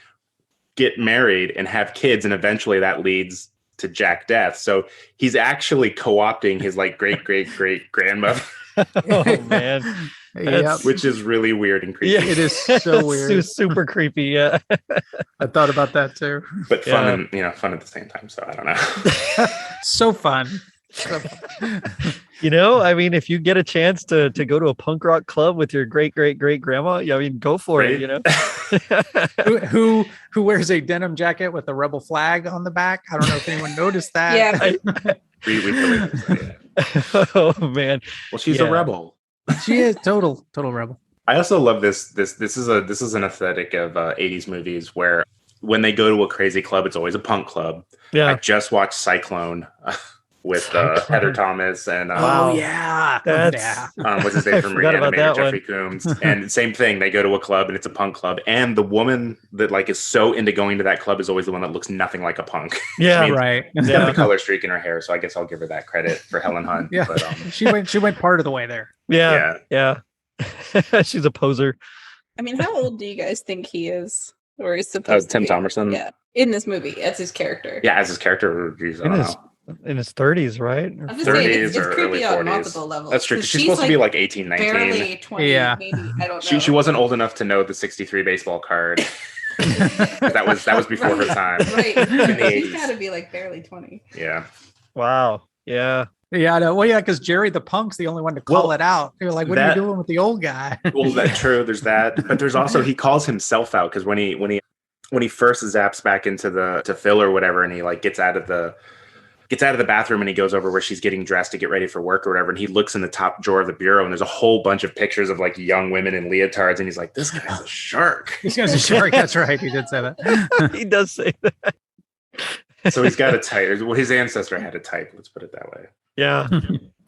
get married and have kids, and eventually that leads to Jack Deth. So he's actually co-opting his like great grandmother. Oh man. Which is really weird and creepy. Yeah, it is so weird. Super creepy. Yeah. I thought about that too. But fun and fun at the same time. So I don't know. So fun. I mean, if you get a chance to go to a punk rock club with your great grandma, I mean, go for it. Who wears a denim jacket with a rebel flag on the back? I don't know if anyone noticed that. Yeah. We believe it. Oh man. Well, she's a rebel. She is total rebel. I also love this. This is an aesthetic of 80s movies where when they go to a crazy club, it's always a punk club. Yeah. I just watched Cyclone. With Heather Thomas and what's his name from Reanimator, Jeffrey Combs, and same thing. They go to a club and it's a punk club, and the woman that like is so into going to that club is always the one that looks nothing like a punk. Yeah, right. She's got the color streak in her hair, so I guess I'll give her that credit for Helen Hunt. Yeah, but, she went part of the way there. Yeah. She's a poser. I mean, how old do you guys think he is, or is supposed Tim to be? Thomerson? Yeah, in this movie as his character. Yeah, as his character. Geez, I don't know. In his 30s, right? I'm just saying, it's or creepy early on 40s. multiple levels. That's true. She's supposed to be like 18, 19. Barely 20, maybe. I don't know. She wasn't old enough to know the 63 baseball card. that was before her time. Right. In the She's 80s. got to be like barely 20. Yeah. Wow. Yeah. Yeah, I know. Well, yeah, because Jerry the Punk's the only one to call it out. You're like, what are you doing with the old guy? Well, that's true. There's that, but there's also he calls himself out because when he first zaps back into to Phil or whatever, and he like gets out of the bathroom and he goes over where she's getting dressed to get ready for work or whatever, and he looks in the top drawer of the bureau and there's a whole bunch of pictures of like young women in leotards, and he's like, this guy's a shark. This guy's a shark. That's right. He did say that. He does say that. So he's got a type. Well, his ancestor had a type. Let's put it that way. Yeah.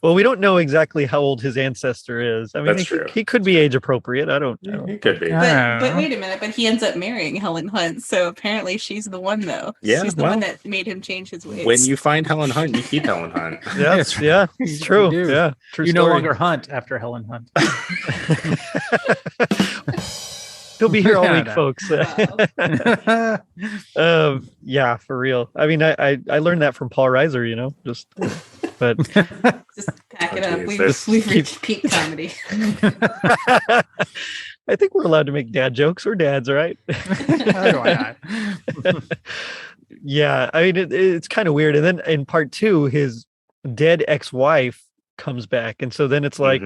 Well, we don't know exactly how old his ancestor is. I mean, That's true. He could be age appropriate. I don't know. He could be. But wait a minute. But he ends up marrying Helen Hunt. So apparently she's the one, though. Yeah, she's the one that made him change his ways. When you find Helen Hunt, you keep Helen Hunt. Yeah, it's true. Yeah, true. You story. no longer hunt after Helen Hunt. He'll be here all week, No. folks. Yeah, for real. I mean, I learned that from Paul Reiser, but Just pack it up. geez, We've reached peak comedy. I think we're allowed to make dad jokes. We're dads, right? Why not? Yeah, I mean, it's kind of weird. And then in part 2, his dead ex-wife comes back, and so then it's like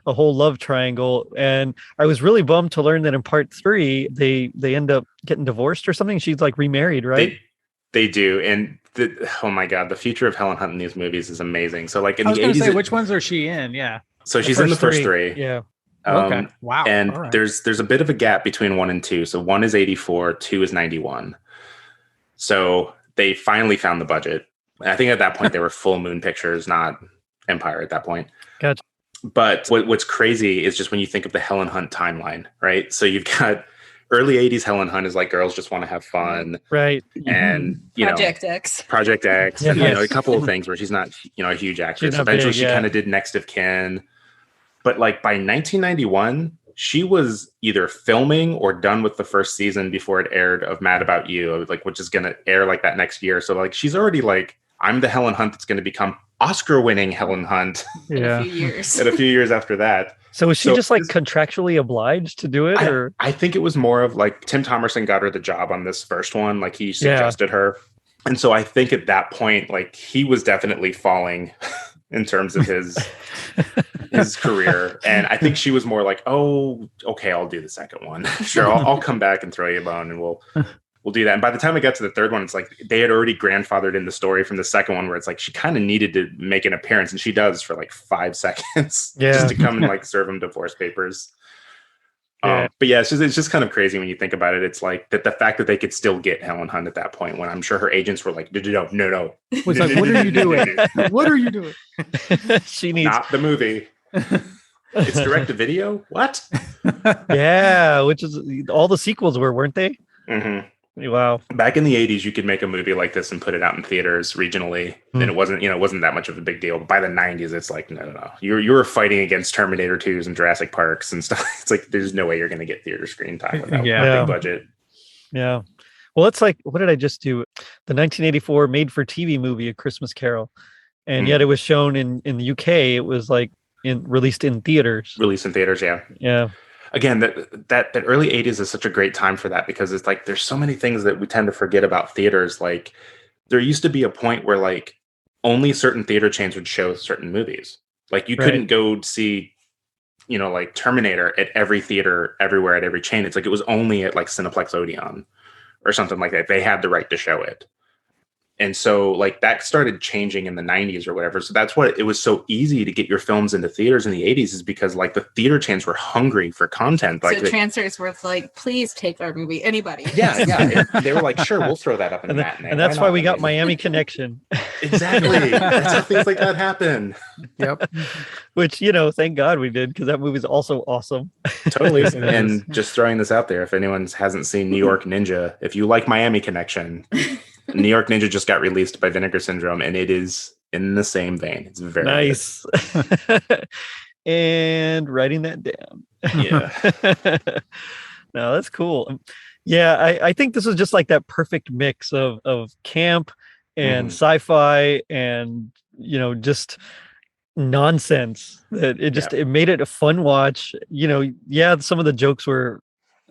a whole love triangle. And I was really bummed to learn that in part 3 they end up getting divorced or something. She's like remarried, right? They do, and oh my god, the future of Helen Hunt in these movies is amazing. So like in I was the going to 80s, say, which ones are she in? Yeah. so she's in the first three. Yeah. Okay. Wow. And All right. there's a bit of a gap between 1 and 2. So 1 is 84, 2 is 91. So they finally found the budget. I think at that point they were Full Moon Pictures, not Empire at that point. Gotcha. But what's crazy is just when you think of the Helen Hunt timeline, right? So you've got early 80s Helen Hunt is like girls just want to have fun. Right. And, Project X. Project X. Yeah. And, a couple of things where she's not, a huge actress. She's not Eventually big, she kind of did Next of Kin. But like by 1991, she was either filming or done with the first season before it aired of Mad About You, like which is going to air like that next year. So like she's already like, I'm the Helen Hunt that's going to become Oscar-winning Helen Hunt. Yeah. In a few years. And a few years after that. So was she just like contractually obliged to do it, or I think it was more of like Tim Thomerson got her the job on this first one, like he suggested her. And so I think at that point, like he was definitely falling in terms of his career. And I think she was more like, oh, okay, I'll do the second one. Sure, I'll come back and throw you a bone and we'll do that. And by the time I got to the third one, it's like they had already grandfathered in the story from the second one where it's like she kind of needed to make an appearance, and she does for like 5 seconds just to come and like serve him divorce papers. But yeah, it's just kind of crazy when you think about it. It's like that the fact that they could still get Helen Hunt at that point when I'm sure her agents were like, no. It's like, what are you doing? What are you doing? She needs not the movie. It's direct to video. What? Yeah, which is all the sequels weren't they? Mm-hmm. Wow. Back in the 80s, you could make a movie like this and put it out in theaters regionally. And it wasn't, it wasn't that much of a big deal. But by the 90s, it's like, no. You were fighting against Terminator 2s and Jurassic Parks and stuff. It's like, there's no way you're going to get theater screen time without a big budget. Yeah. Well, it's like, what did I just do? The 1984 made-for-TV movie, A Christmas Carol. And yet it was shown in the UK. It was like released in theaters. Released in theaters, yeah. Yeah. Again, that early 80s is such a great time for that, because it's like there's so many things that we tend to forget about theaters. Like there used to be a point where like only certain theater chains would show certain movies. Like you couldn't go see, like Terminator at every theater, everywhere, at every chain. It's like it was only at like Cineplex Odeon or something like that. They had the right to show it. And so like that started changing in the 90s or whatever. So that's what it was so easy to get your films into theaters in the 80s, is because like the theater chains were hungry for content. Like so Trancers were like, please take our movie. Anybody. Yeah. They were like, sure, we'll throw that up in the matinee. And that's why we got Miami Connection. Exactly. That's how things like that happen. Yep. Which, thank God we did, because that movie's also awesome. Totally. And just throwing this out there, if anyone hasn't seen New York Ninja, if you like Miami Connection, New York Ninja just got released by Vinegar Syndrome, and it is in the same vein. It's very nice. And writing that down. Yeah. No, that's cool. Yeah, I think this was just like that perfect mix of camp and sci-fi and just nonsense. That it made it a fun watch. Some of the jokes were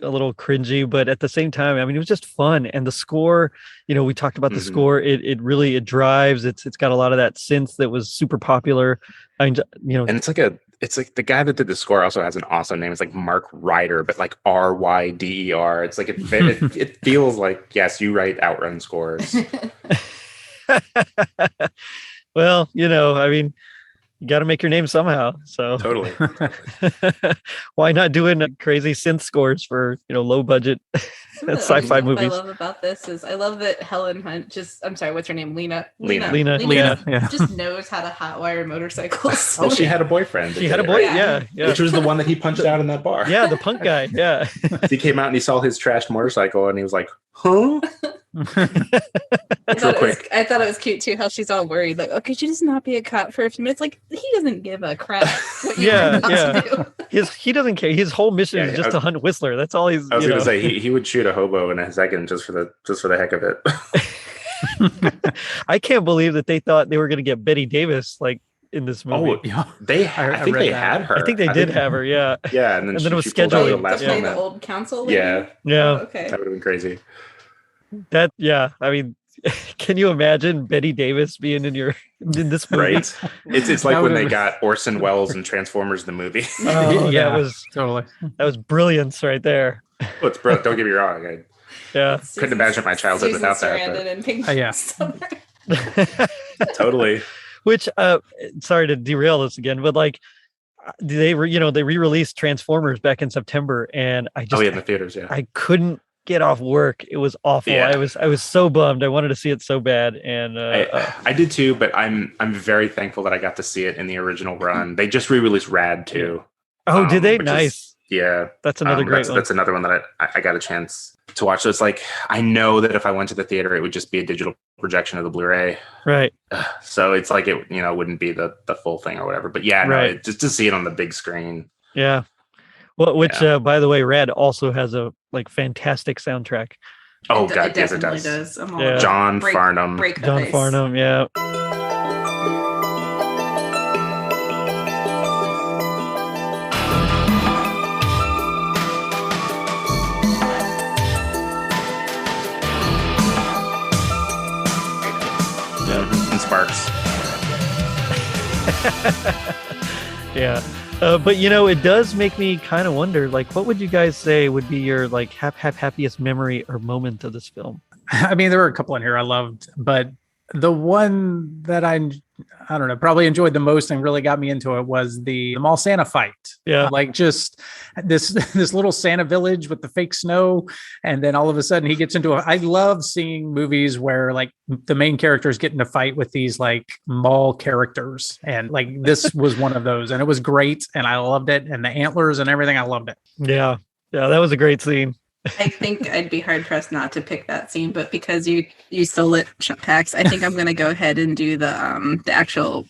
a little cringy, but at the same time, I mean, it was just fun. And the score, we talked about the score. It really drives. It's got a lot of that synth that was super popular. And it's like the guy that did the score also has an awesome name. It's like Mark Ryder, but like Ryder. It's like it feels like, yes, you write Outrun scores. Well, I mean, you got to make your name somehow. So totally. Why not doing crazy synth scores for low budget sci-fi movies? What I love about this is I love that Helen Hunt I'm sorry, what's her name? Lena, yeah. Just knows how to hotwire motorcycles. Oh, she had a boyfriend. She had a boy, yeah. Which was the one that he punched out in that bar. Yeah, the punk guy. Yeah. He came out and he saw his trashed motorcycle and he was like, huh? I thought it was cute too how she's all worried, like, could you just not be a cop for a few minutes? Like, he doesn't give a crap what you to do. He doesn't care. His whole mission is just to hunt Whistler. That's all he's. I was going to say he would shoot a hobo in a second just for the heck of it. I can't believe that they thought they were going to get Betty Davis like in this movie. Oh, yeah. I think they had her. I think they did have her. Yeah. Yeah, and then it was scheduled to play the old council lady? Yeah. Oh, okay. That would have been crazy. I mean, can you imagine Betty Davis being in this movie? Right. It's like when they got Orson Welles and Transformers the movie. Oh, yeah, it was totally. That was brilliance right there. Well, it's brilliant. Don't get me wrong. Couldn't imagine my childhood without that. Totally. Which, sorry to derail this again, but like they re-released Transformers back in September, and I just in the theaters, yeah. I couldn't get off work. It was awful. Yeah. I was so bummed. I wanted to see it so bad, and I did too. But I'm very thankful that I got to see it in the original run. They just re-released Rad too. Oh, did they? Nice. That's another great one. That's another one that I got a chance to watch. So it's like I know that if I went to the theater, it would just be a digital projection of the Blu-ray. Right. So it's like it wouldn't be the full thing or whatever. But just to see it on the big screen. Yeah. Well, which by the way, Rad also has a fantastic soundtrack. Oh God, yes, it does. John Farnham. John Farnham, yeah. And Sparks. Yeah. But it does make me kind of wonder, like, what would you guys say would be your like happiest memory or moment of this film? I mean, there were a couple in here I loved, but the one that I don't know, probably enjoyed the most and really got me into it was the mall Santa fight. Yeah. Like just this little Santa village with the fake snow. And then all of a sudden he gets into I love seeing movies where like the main characters get in a fight with these like mall characters. And like this was one of those, and it was great. And I loved it. And the antlers and everything, I loved it. Yeah. Yeah. That was a great scene. I think I'd be hard pressed not to pick that scene, but because you stole it, Pax, I think I'm going to go ahead and do the actual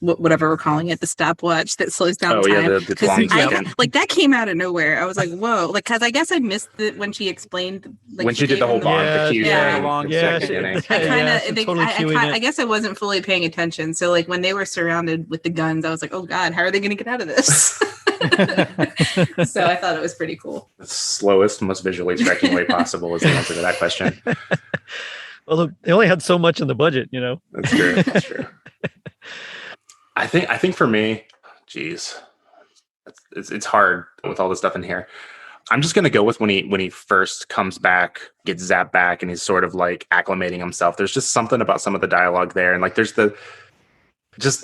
whatever we're calling it, the stopwatch that slows down time. Yeah, the long second. Like that came out of nowhere. I was like, whoa, like because I guess I missed it when she explained like when she did the whole bond, the cue, the long second. I guess I wasn't fully paying attention. So like when they were surrounded with the guns, I was like, oh God, how are they going to get out of this? So I thought it was pretty cool. The slowest, most visually striking way possible is the answer to that question. Well, look, they only had so much in the budget, you know. That's true. That's true. I think for me, geez, it's hard with all the stuff in here. I'm just gonna go with when he first comes back, gets zapped back, and he's sort of like acclimating himself. There's just something about some of the dialogue there, and like there's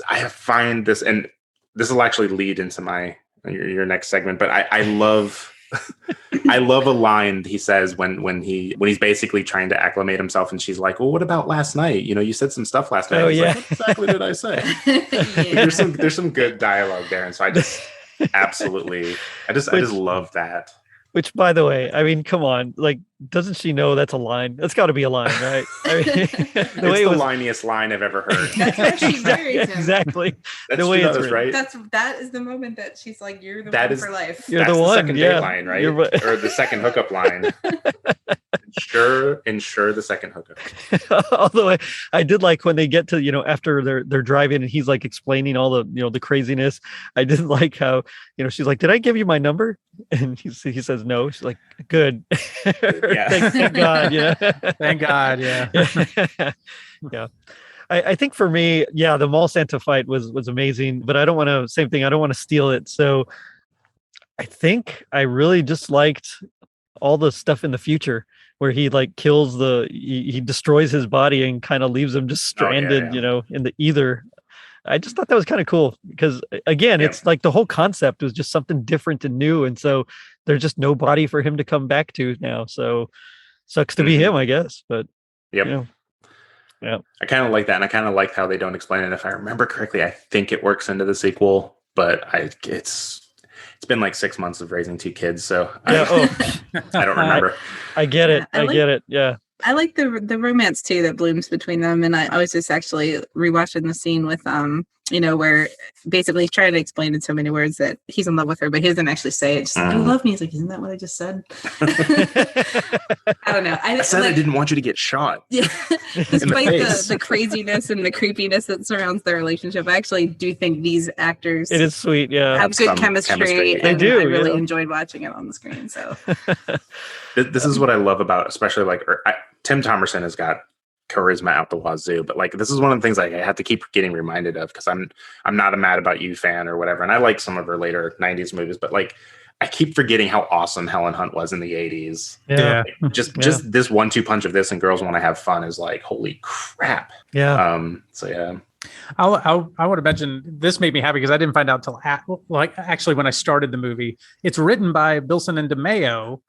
I find this, and this will actually lead into your next segment, but I love I love a line he says when he's basically trying to acclimate himself, and she's like, well, what about last night? You know, you said some stuff last night. Oh, yeah. Like, what exactly did I say? Yeah. There's some good dialogue there, and so I just absolutely I just love that. Which, by the way, I mean, come on, like, doesn't she know that's a line? That's got to be a line, right? I mean, It's the liniest line I've ever heard. That's how she marries him. Exactly. That's the way it's written, right? That is the moment that she's like, "You're the one for life." You're the one. Second date line, right? Or the second hookup line. Ensure the second hookup. Although I did like when they get to, you know, after they're driving and he's like explaining all the, you know, the craziness. I did like how, you know, she's like, did I give you my number? And he says no. She's like, good. Yeah. Thank God. Yeah. Thank God. Yeah. Yeah. I think for me, yeah, the mall Santa fight was amazing, but I don't want to steal it. So I think I really just liked all the stuff in the future where he like kills he destroys his body and kind of leaves him just stranded, you know, in the ether. I just thought that was kind of cool because again, it's like the whole concept was just something different and new. And so there's just no body for him to come back to now. So sucks to be him, I guess, but yep. You know, yeah. I kind of like that. And I kind of like how they don't explain it. If I remember correctly, I think it works into the sequel, but it's been like 6 months of raising 2 kids. So yeah, I don't remember. I get it. I get it. Yeah. I like the romance too that blooms between them, and I was just actually rewatching the scene with you know, where basically he's trying to explain in so many words that he's in love with her, but he doesn't actually say it. Just like, you love me. He's like, isn't that what I just said? I don't know. I said I didn't want you to get shot. Yeah, despite the craziness and the creepiness that surrounds their relationship, I actually do think these actors it is sweet. Yeah, have good chemistry. They do. I really enjoyed watching it on the screen. So this is what I love about, especially like Tim Thomerson has got charisma out the wazoo, but like this is one of the things I have to keep getting reminded of because I'm not a Mad About You fan or whatever, and I like some of her later 90s movies, but like I keep forgetting how awesome Helen Hunt was in the 80s. Yeah. Like, just this 1-2 punch of this and Girls Want to Have Fun is like holy crap. Yeah. So yeah. I want to mention this made me happy because I didn't find out till actually when I started the movie. It's written by Bilson and DeMeo,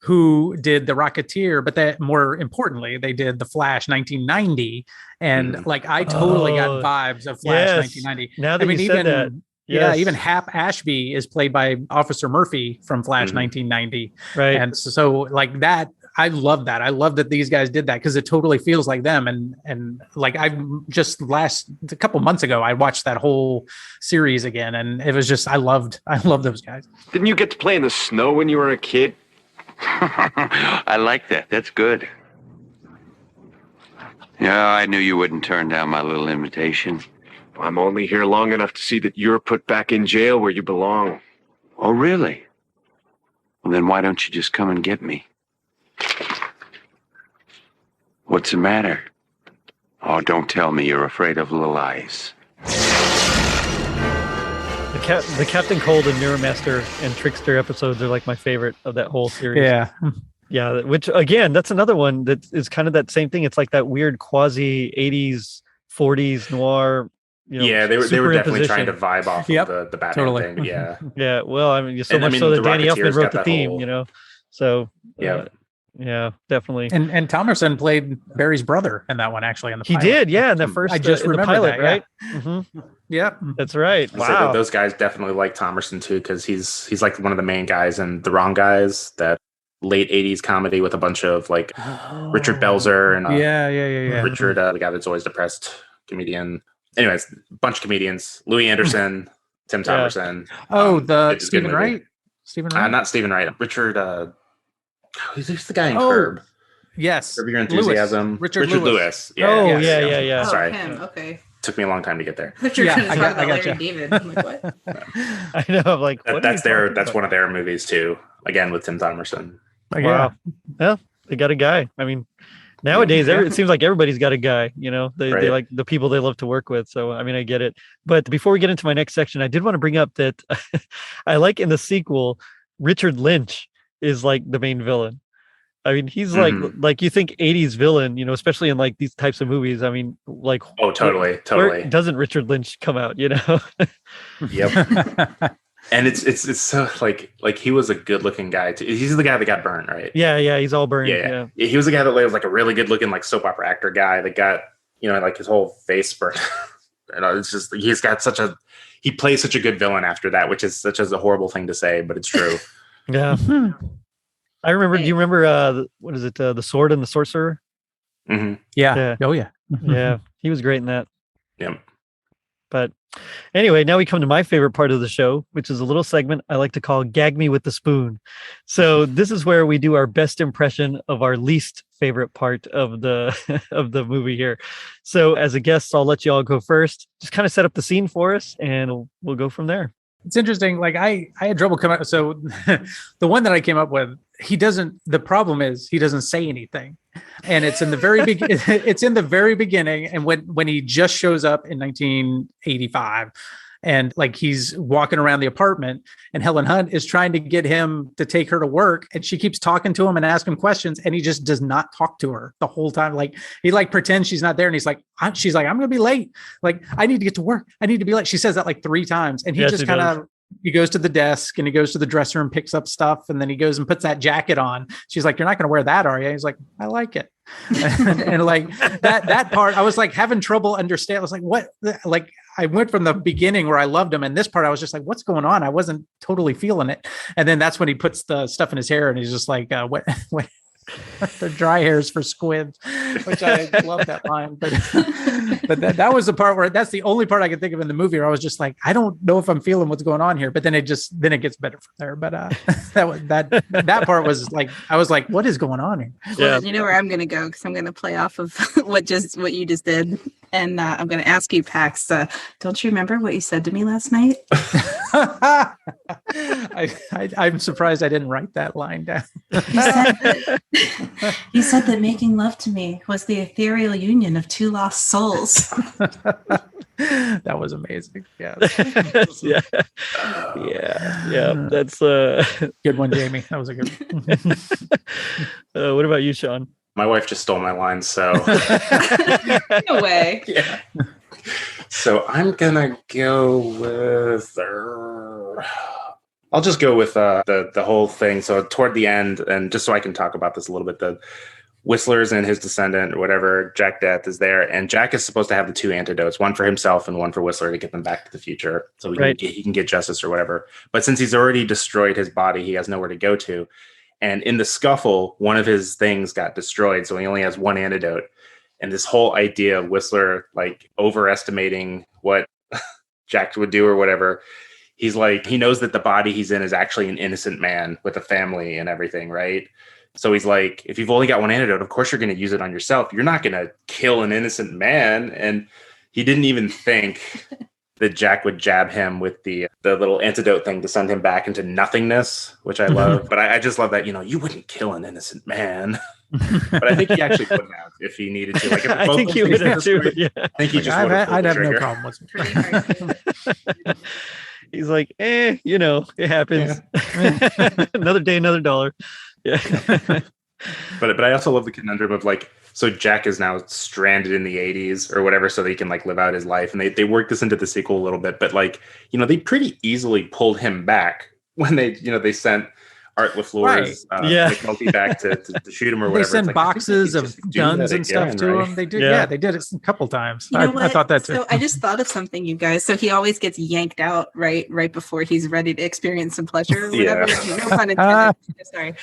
who did The Rocketeer, but that more importantly, they did The Flash 1990. And like, I totally got vibes of Flash 1990. Now that you said that. Yeah, even Hap Ashby is played by Officer Murphy from Flash 1990. Right. And so like that, I love that. I love that these guys did that because it totally feels like them. And like I just a couple months ago, I watched that whole series again. And it was just, I love those guys. Didn't you get to play in the snow when you were a kid? I like that. That's good. Yeah, I knew you wouldn't turn down my little invitation. I'm only here long enough to see that you're put back in jail where you belong. Oh, really? Well, then why don't you just come and get me? What's the matter? Oh, don't tell me you're afraid of little ice. The Captain Cold and Neuromaster and Trickster episodes are like my favorite of that whole series. Yeah. Yeah. Which again, that's another one that is kind of that same thing. It's like that weird quasi 80s, 40s noir. You know, yeah, they were definitely trying to vibe off of the Batman thing. But yeah. Yeah. Well, I mean, so much so that Danny Elfman wrote the theme, you know? So yeah. Yeah, definitely. And Thomerson played Barry's brother in that one, actually. In the pilot. He did, yeah. In the first, I just remember pilot, that, right? Yeah. Mm-hmm. Yeah, that's right. Wow, those guys definitely like Thomerson too, because he's like one of the main guys in The Wrong Guys, that late 80s comedy with a bunch of like Richard Belzer and yeah. Richard, the guy that's always depressed comedian. Anyways, a bunch of comedians. Louis Anderson, Tim Thomerson. The Stephen Wright? Stephen Wright? Not Stephen Wright. Richard, who's the guy in Curb? Yes. Curb Your Enthusiasm. Lewis. Richard Lewis. Yeah. Sorry. Him. Okay. Took me a long time to get there. I got Larry David. I'm like, what? I know. I'm like, that's one of their movies too. Again with Tim Thomerson. Wow. Well, they got a guy. I mean, nowadays it seems like everybody's got a guy. You know, they like the people they love to work with. So I mean, I get it. But before we get into my next section, I did want to bring up that I like in the sequel, Richard Lynch is like the main villain. I mean, he's like you think 80s villain, you know, especially in like these types of movies. I mean, like totally. Where doesn't Richard Lynch come out, you know? Yep. And it's so like he was a good looking guy too. He's the guy that got burned, right? Yeah, he's all burned. Yeah. He was the guy that was like a really good looking like soap opera actor guy that got, you know, like his whole face burned. You know, it's just he plays such a good villain after that, which is such a horrible thing to say, but it's true. Yeah. I remember. Do you remember what is it? The Sword and the Sorcerer. Mm-hmm. Yeah. Oh yeah. Yeah. He was great in that. Yeah. But anyway, now we come to my favorite part of the show, which is a little segment I like to call "Gag Me with the Spoon." So this is where we do our best impression of our least favorite part of the of the movie here. So as a guest, I'll let you all go first. Just kind of set up the scene for us, and we'll go from there. It's interesting. Like I had trouble coming up. So the one that I came up with, the problem is he doesn't say anything. And it's in the very it's in the very beginning. And when he just shows up in 1985 and like he's walking around the apartment and Helen Hunt is trying to get him to take her to work. And she keeps talking to him and asking questions. And he just does not talk to her the whole time. Like he like pretends she's not there. And she's like, I'm going to be late. Like, I need to get to work. I need to be late. She says that like 3 times. And he just kind of, he goes to the desk and he goes to the dresser and picks up stuff. And then he goes and puts that jacket on. She's like, you're not going to wear that, are you? He's like, I like it. and like that part, I was like having trouble understanding. I was like, what? Like I went from the beginning where I loved him. And this part, I was just like, what's going on? I wasn't totally feeling it. And then that's when he puts the stuff in his hair and he's just like, what? The dry hairs for squids, which I love that line. But that was the part where that's the only part I could think of in the movie where I was just like, I don't know if I'm feeling what's going on here. But then it gets better from there. But that part was like, I was like, what is going on here? Well, you know where I'm going to go because I'm going to play off of what you just did. And I'm going to ask you, Pax, don't you remember what you said to me last night? I'm surprised I didn't write that line down. You said that making love to me was the ethereal union of 2 lost souls. That was amazing. Yeah. Yeah. That's a good one, Jamie. That was a good one. What about you, Shawn? My wife just stole my line, so no way. Yeah. So I'm gonna go with. I'll just go with the whole thing. So toward the end, and just so I can talk about this a little bit, the Whistler's and his descendant or whatever, Jack Deth is there, and Jack is supposed to have the 2 antidotes, one for himself and one for Whistler to get them back to the future, so he can get justice or whatever. But since he's already destroyed his body, he has nowhere to go to. And in the scuffle, one of his things got destroyed, so he only has 1 antidote. And this whole idea of Whistler like overestimating what Jack would do or whatever, he's like, he knows that the body he's in is actually an innocent man with a family and everything, right? So he's like, if you've only got 1 antidote, of course you're going to use it on yourself. You're not going to kill an innocent man. And he didn't even think that Jack would jab him with the little antidote thing to send him back into nothingness, which I love. But I just love that, you wouldn't kill an innocent man. But I think he actually would have if he needed to. Like, if I think he would have too. Yeah. I think he just would have. I'd have no problem with it. He's like, it happens. Yeah. Another day, another dollar. Yeah. But I also love the conundrum of like, so Jack is now stranded in the 80s or whatever, so that he can like live out his life. And they work this into the sequel a little bit, but like, they pretty easily pulled him back when they sent Art LaFleur's Yeah. McNulty back to shoot him or They whatever. send It's like, boxes I of think you just do guns that and stuff again, to right? him. They do. Yeah. Yeah, they did it a couple times. You know I thought that too. So I just thought of something, you guys. So he always gets yanked out right before he's ready to experience some pleasure or whatever. Yeah. No pun intended. Sorry.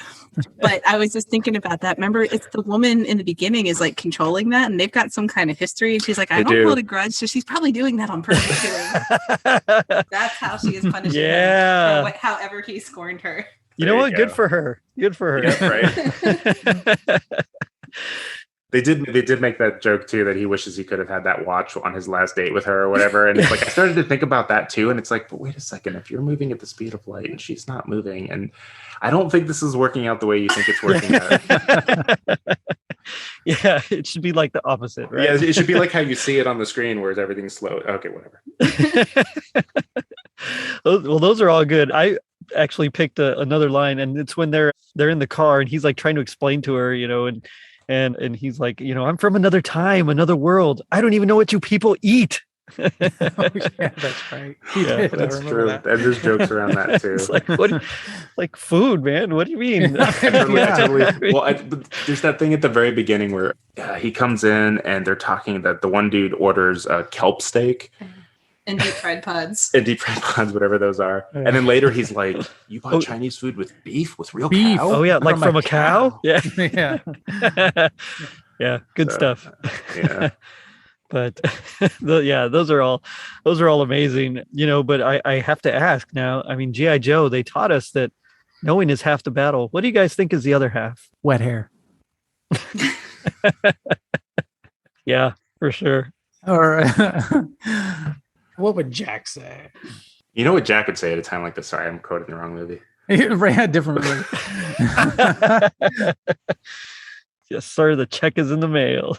But I was just thinking about that. Remember, it's the woman in the beginning is like controlling that, and they've got some kind of history. And she's like, I They don't do. hold a grudge. So she's probably doing that on purpose. That's how she is punishing Yeah. him for however he scorned her. You There know you what? go. Good for her. Good for her. Yeah, right. They did make that joke too, that he wishes he could have had that watch on his last date with her or whatever. And it's like, I started to think about that too. And it's like, but wait a second, if you're moving at the speed of light and she's not moving, and I don't think this is working out the way you think it's working out. Yeah, it should be like the opposite, right? Yeah, it should be like how you see it on the screen, where everything's slow. Okay, whatever. Well, those are all good. I actually picked another line, and it's when they're in the car, and he's like trying to explain to her, and he's like, I'm from another time, another world. I don't even know what you people eat. Yeah, that's right. He Yeah, did. I That's remember true. that. And there's jokes around that too. It's like, what? Like food, man. What do you mean? But there's that thing at the very beginning where he comes in and they're talking that the one dude orders a kelp steak And deep fried pods. and deep fried buns, whatever those are. And then later he's like, you bought Chinese food with beef, with real Beef. cow? Oh yeah, like from a cow? Yeah. Yeah. Yeah, good stuff. Yeah. But those are all amazing, but I have to ask now. I mean, G.I. Joe, they taught us that knowing is half the battle. What do you guys think is the other half? Wet hair. Yeah, for sure. Or what would Jack say? You know what Jack would say at a time like this? Sorry, I'm quoting the wrong movie. Right, different movie. Yes, sir. The check is in the mail.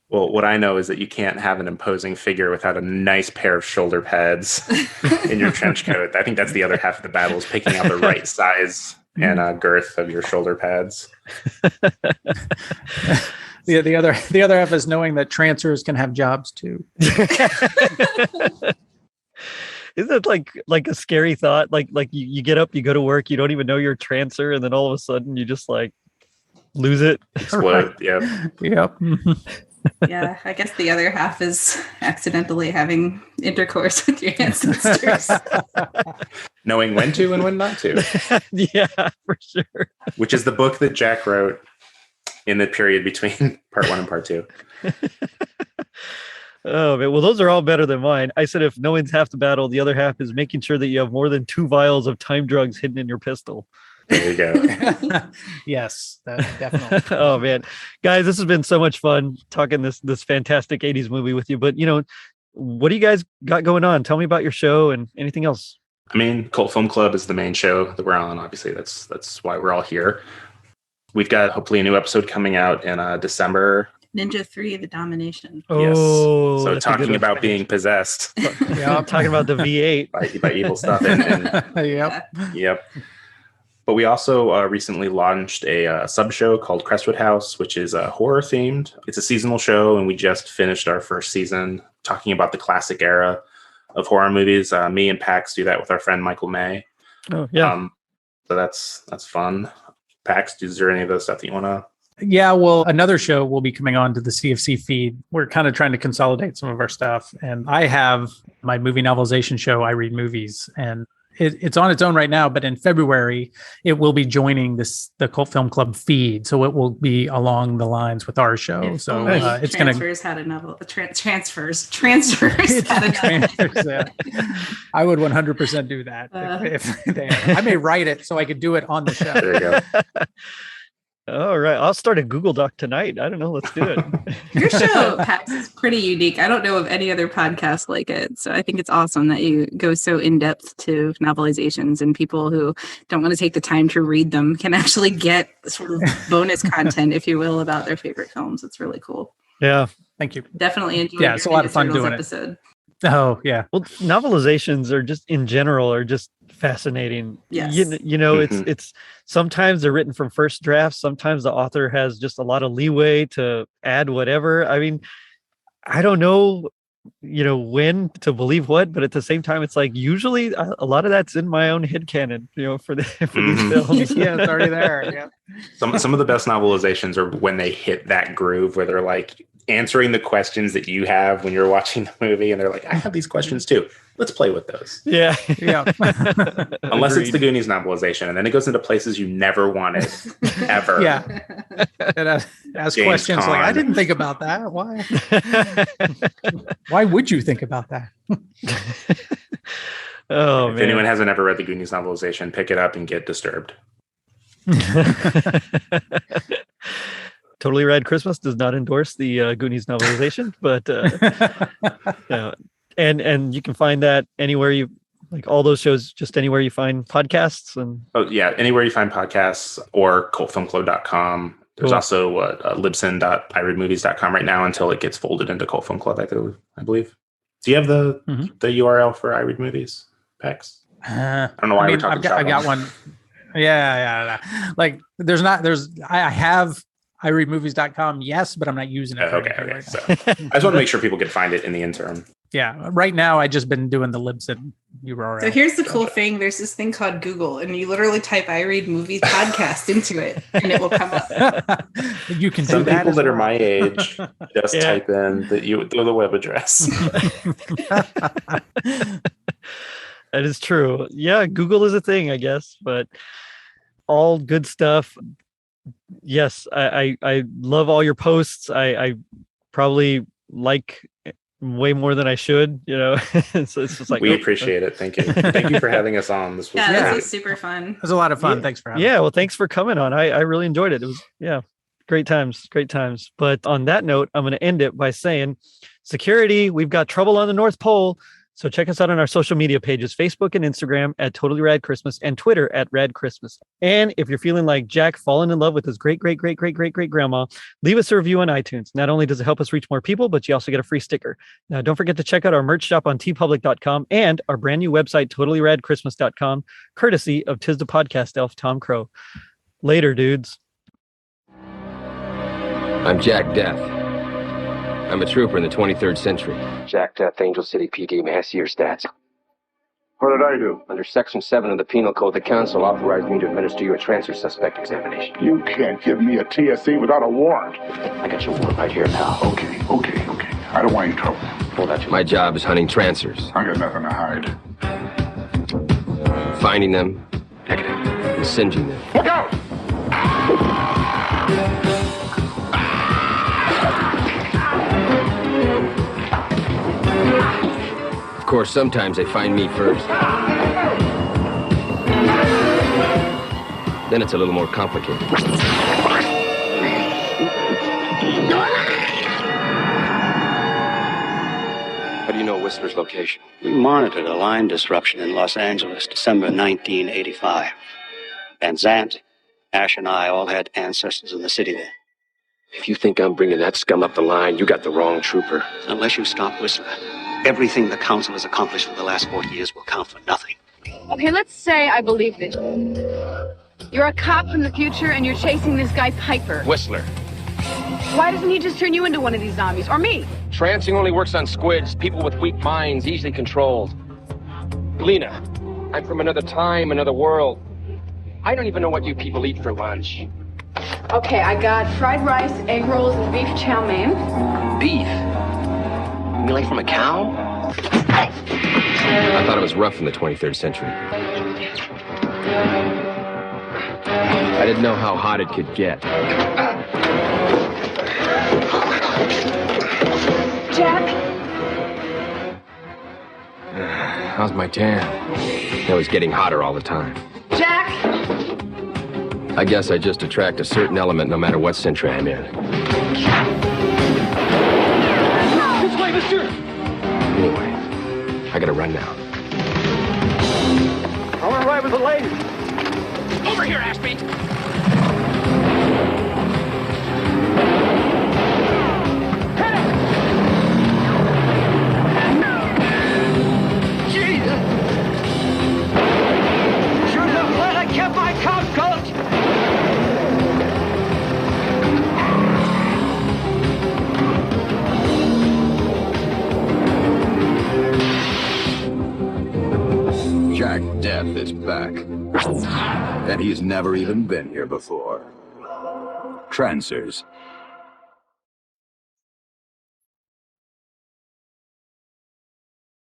Well, what I know is that you can't have an imposing figure without a nice pair of shoulder pads in your trench coat. I think that's the other half of the battle, is picking out the right size and girth of your shoulder pads. The other half is knowing that Trancers can have jobs too. Isn't it like a scary thought? Like you get up, you go to work, you don't even know you're a trancer, and then all of a sudden you just like lose it. Explode. Yep. Yep. Yeah, I guess the other half is accidentally having intercourse with your ancestors. Knowing when to and when not to. Yeah, for sure. Which is the book that Jack wrote in the period between part 1 and part 2. Oh man, well, those are all better than mine. I said if knowing's half the battle, the other half is making sure that you have more than 2 vials of time drugs hidden in your pistol. There you go. Yes, definitely. Oh man, guys, this has been so much fun talking this fantastic 80s movie with you. But what do you guys got going on? Tell me about your show and anything else. I mean, Cult Film Club is the main show that we're on. Obviously, that's why we're all here. We've got hopefully a new episode coming out in December. Ninja 3, The Domination. Yes. Oh, So that's a good talking one. about being possessed Yeah, I'm talking about the V8 by evil stuff. And Yep. Yep. But we also recently launched a sub show called Crestwood House, which is horror themed. It's a seasonal show, and we just finished our first season talking about the classic era of horror movies. Me and Pax do that with our friend Michael May. Oh yeah. So that's fun. Pax, is there any of those stuff that you want to? Yeah, well, another show will be coming on to the CFC feed. We're kind of trying to consolidate some of our stuff. And I have my movie novelization show, I Read Movies, and it's on its own right now. But in February, it will be joining the Cult Film Club feed. So it will be along the lines with our show. So it's going to... Transfers had a novel. Transfers had a novel. I would 100% do that. If they I may write it so I could do it on the show. There you go. All right. I'll start a Google Doc tonight. I don't know. Let's do it. Your show, Pax, is pretty unique. I don't know of any other podcast like it. So I think it's awesome that you go so in depth to novelizations, and people who don't want to take the time to read them can actually get sort of bonus content, if you will, about their favorite films. It's really cool. Yeah. Thank you. Definitely enjoyed Yeah, it's a lot of fun Turtles doing episode. Oh, yeah. Well, novelizations are just in general are just fascinating. Yes. It's sometimes they're written from first drafts. Sometimes the author has just a lot of leeway to add whatever. I mean, I don't know when to believe what, but at the same time, it's like usually a lot of that's in my own headcanon, for these films. Yeah, it's already there. Yeah. Some of the best novelizations are when they hit that groove where they're like answering the questions that you have when you're watching the movie, and they're like, I have these questions too. Let's play with those. Yeah. Unless it's the Goonies novelization, and then it goes into places you never wanted, ever. Yeah. And ask questions like, I didn't think about that. Why? Why would you think about that? Oh, if anyone hasn't ever read the Goonies novelization, pick it up and get disturbed. Totally Rad Christmas does not endorse the Goonies novelization, but and you can find that anywhere you like all those shows, just anywhere you find podcasts. And anywhere you find podcasts or cultfilmclub.com. There's also libsyn.ireadmovies.com right now until it gets folded into Cult Film Club, I believe. Do you have the URL for I Read Movies, Pex? I don't know why we're talking about I got one. Yeah. Like I have ireadmovies.com, yes, but I'm not using it. Okay. So I just want to make sure people can find it in the interim. Yeah. Right now, I just been doing the Libsyn URL. So here's the cool thing. There's this thing called Google, and you literally type I Read Movies podcast into it, and it will come up. You can Some do that people that well. are my age just type in the web address. That is true. Yeah, Google is a thing, I guess, but all good stuff. Yes, I love all your posts. I probably like way more than I should, so it's just like we appreciate it. Thank you. Thank you for having us on. This was this was super fun. It was a lot of fun. Thanks for having me. Yeah, well, thanks for coming on. I really enjoyed it. It was great times. But on that note, I'm going to end it by saying, security, we've got trouble on the North Pole. So check us out on our social media pages, Facebook and Instagram at Totally Rad Christmas and Twitter at Rad Christmas. And if you're feeling like Jack falling in love with his great-great-great-great-great-great-grandma, leave us a review on iTunes. Not only does it help us reach more people, but you also get a free sticker. Now, don't forget to check out our merch shop on tpublic.com and our brand new website, totallyradchristmas.com, courtesy of Tis the Podcast Elf Tom Crow. Later, dudes. I'm Jack Deth. I'm a trooper in the 23rd century. Jack Deth, Angel City PD. May I see your stats? What did I do? Under Section 7 of the Penal Code, the Council authorized me to administer you a transfer suspect examination. You can't give me a TSE without a warrant. I got your warrant right here, pal. Okay. I don't want any trouble. Hold that. My job is hunting Trancers. I got nothing to hide. Finding them, and singeing them. Look out! Of course, sometimes they find me first. Then it's a little more complicated. How do you know Whistler's location? We monitored a line disruption in Los Angeles, December 1985. Van Zandt, Ash, and I all had ancestors in the city there. If you think I'm bringing that scum up the line, you got the wrong trooper. Unless you stop Whistler, everything the Council has accomplished for the last 40 years will count for nothing. Okay, let's say I believe it. You're a cop from the future and you're chasing this guy Piper. Whistler. Why doesn't he just turn you into one of these zombies? Or me? Trancing only works on squids, people with weak minds, easily controlled. Lena, I'm from another time, another world. I don't even know what you people eat for lunch. Okay, I got fried rice, egg rolls, and beef chow mein. Beef? You mean like from a cow? I thought it was rough in the 23rd century. I didn't know how hot it could get. Jack? How's my tan? It was getting hotter all the time. Jack? I guess I just attract a certain element no matter what century I'm in. This way, mister! Anyway, I gotta run now. I want to ride with the lady. Over here, Ashby! Jesus! Should have let I kept my cop coat. have this back. And he's never even been here before. Trancers,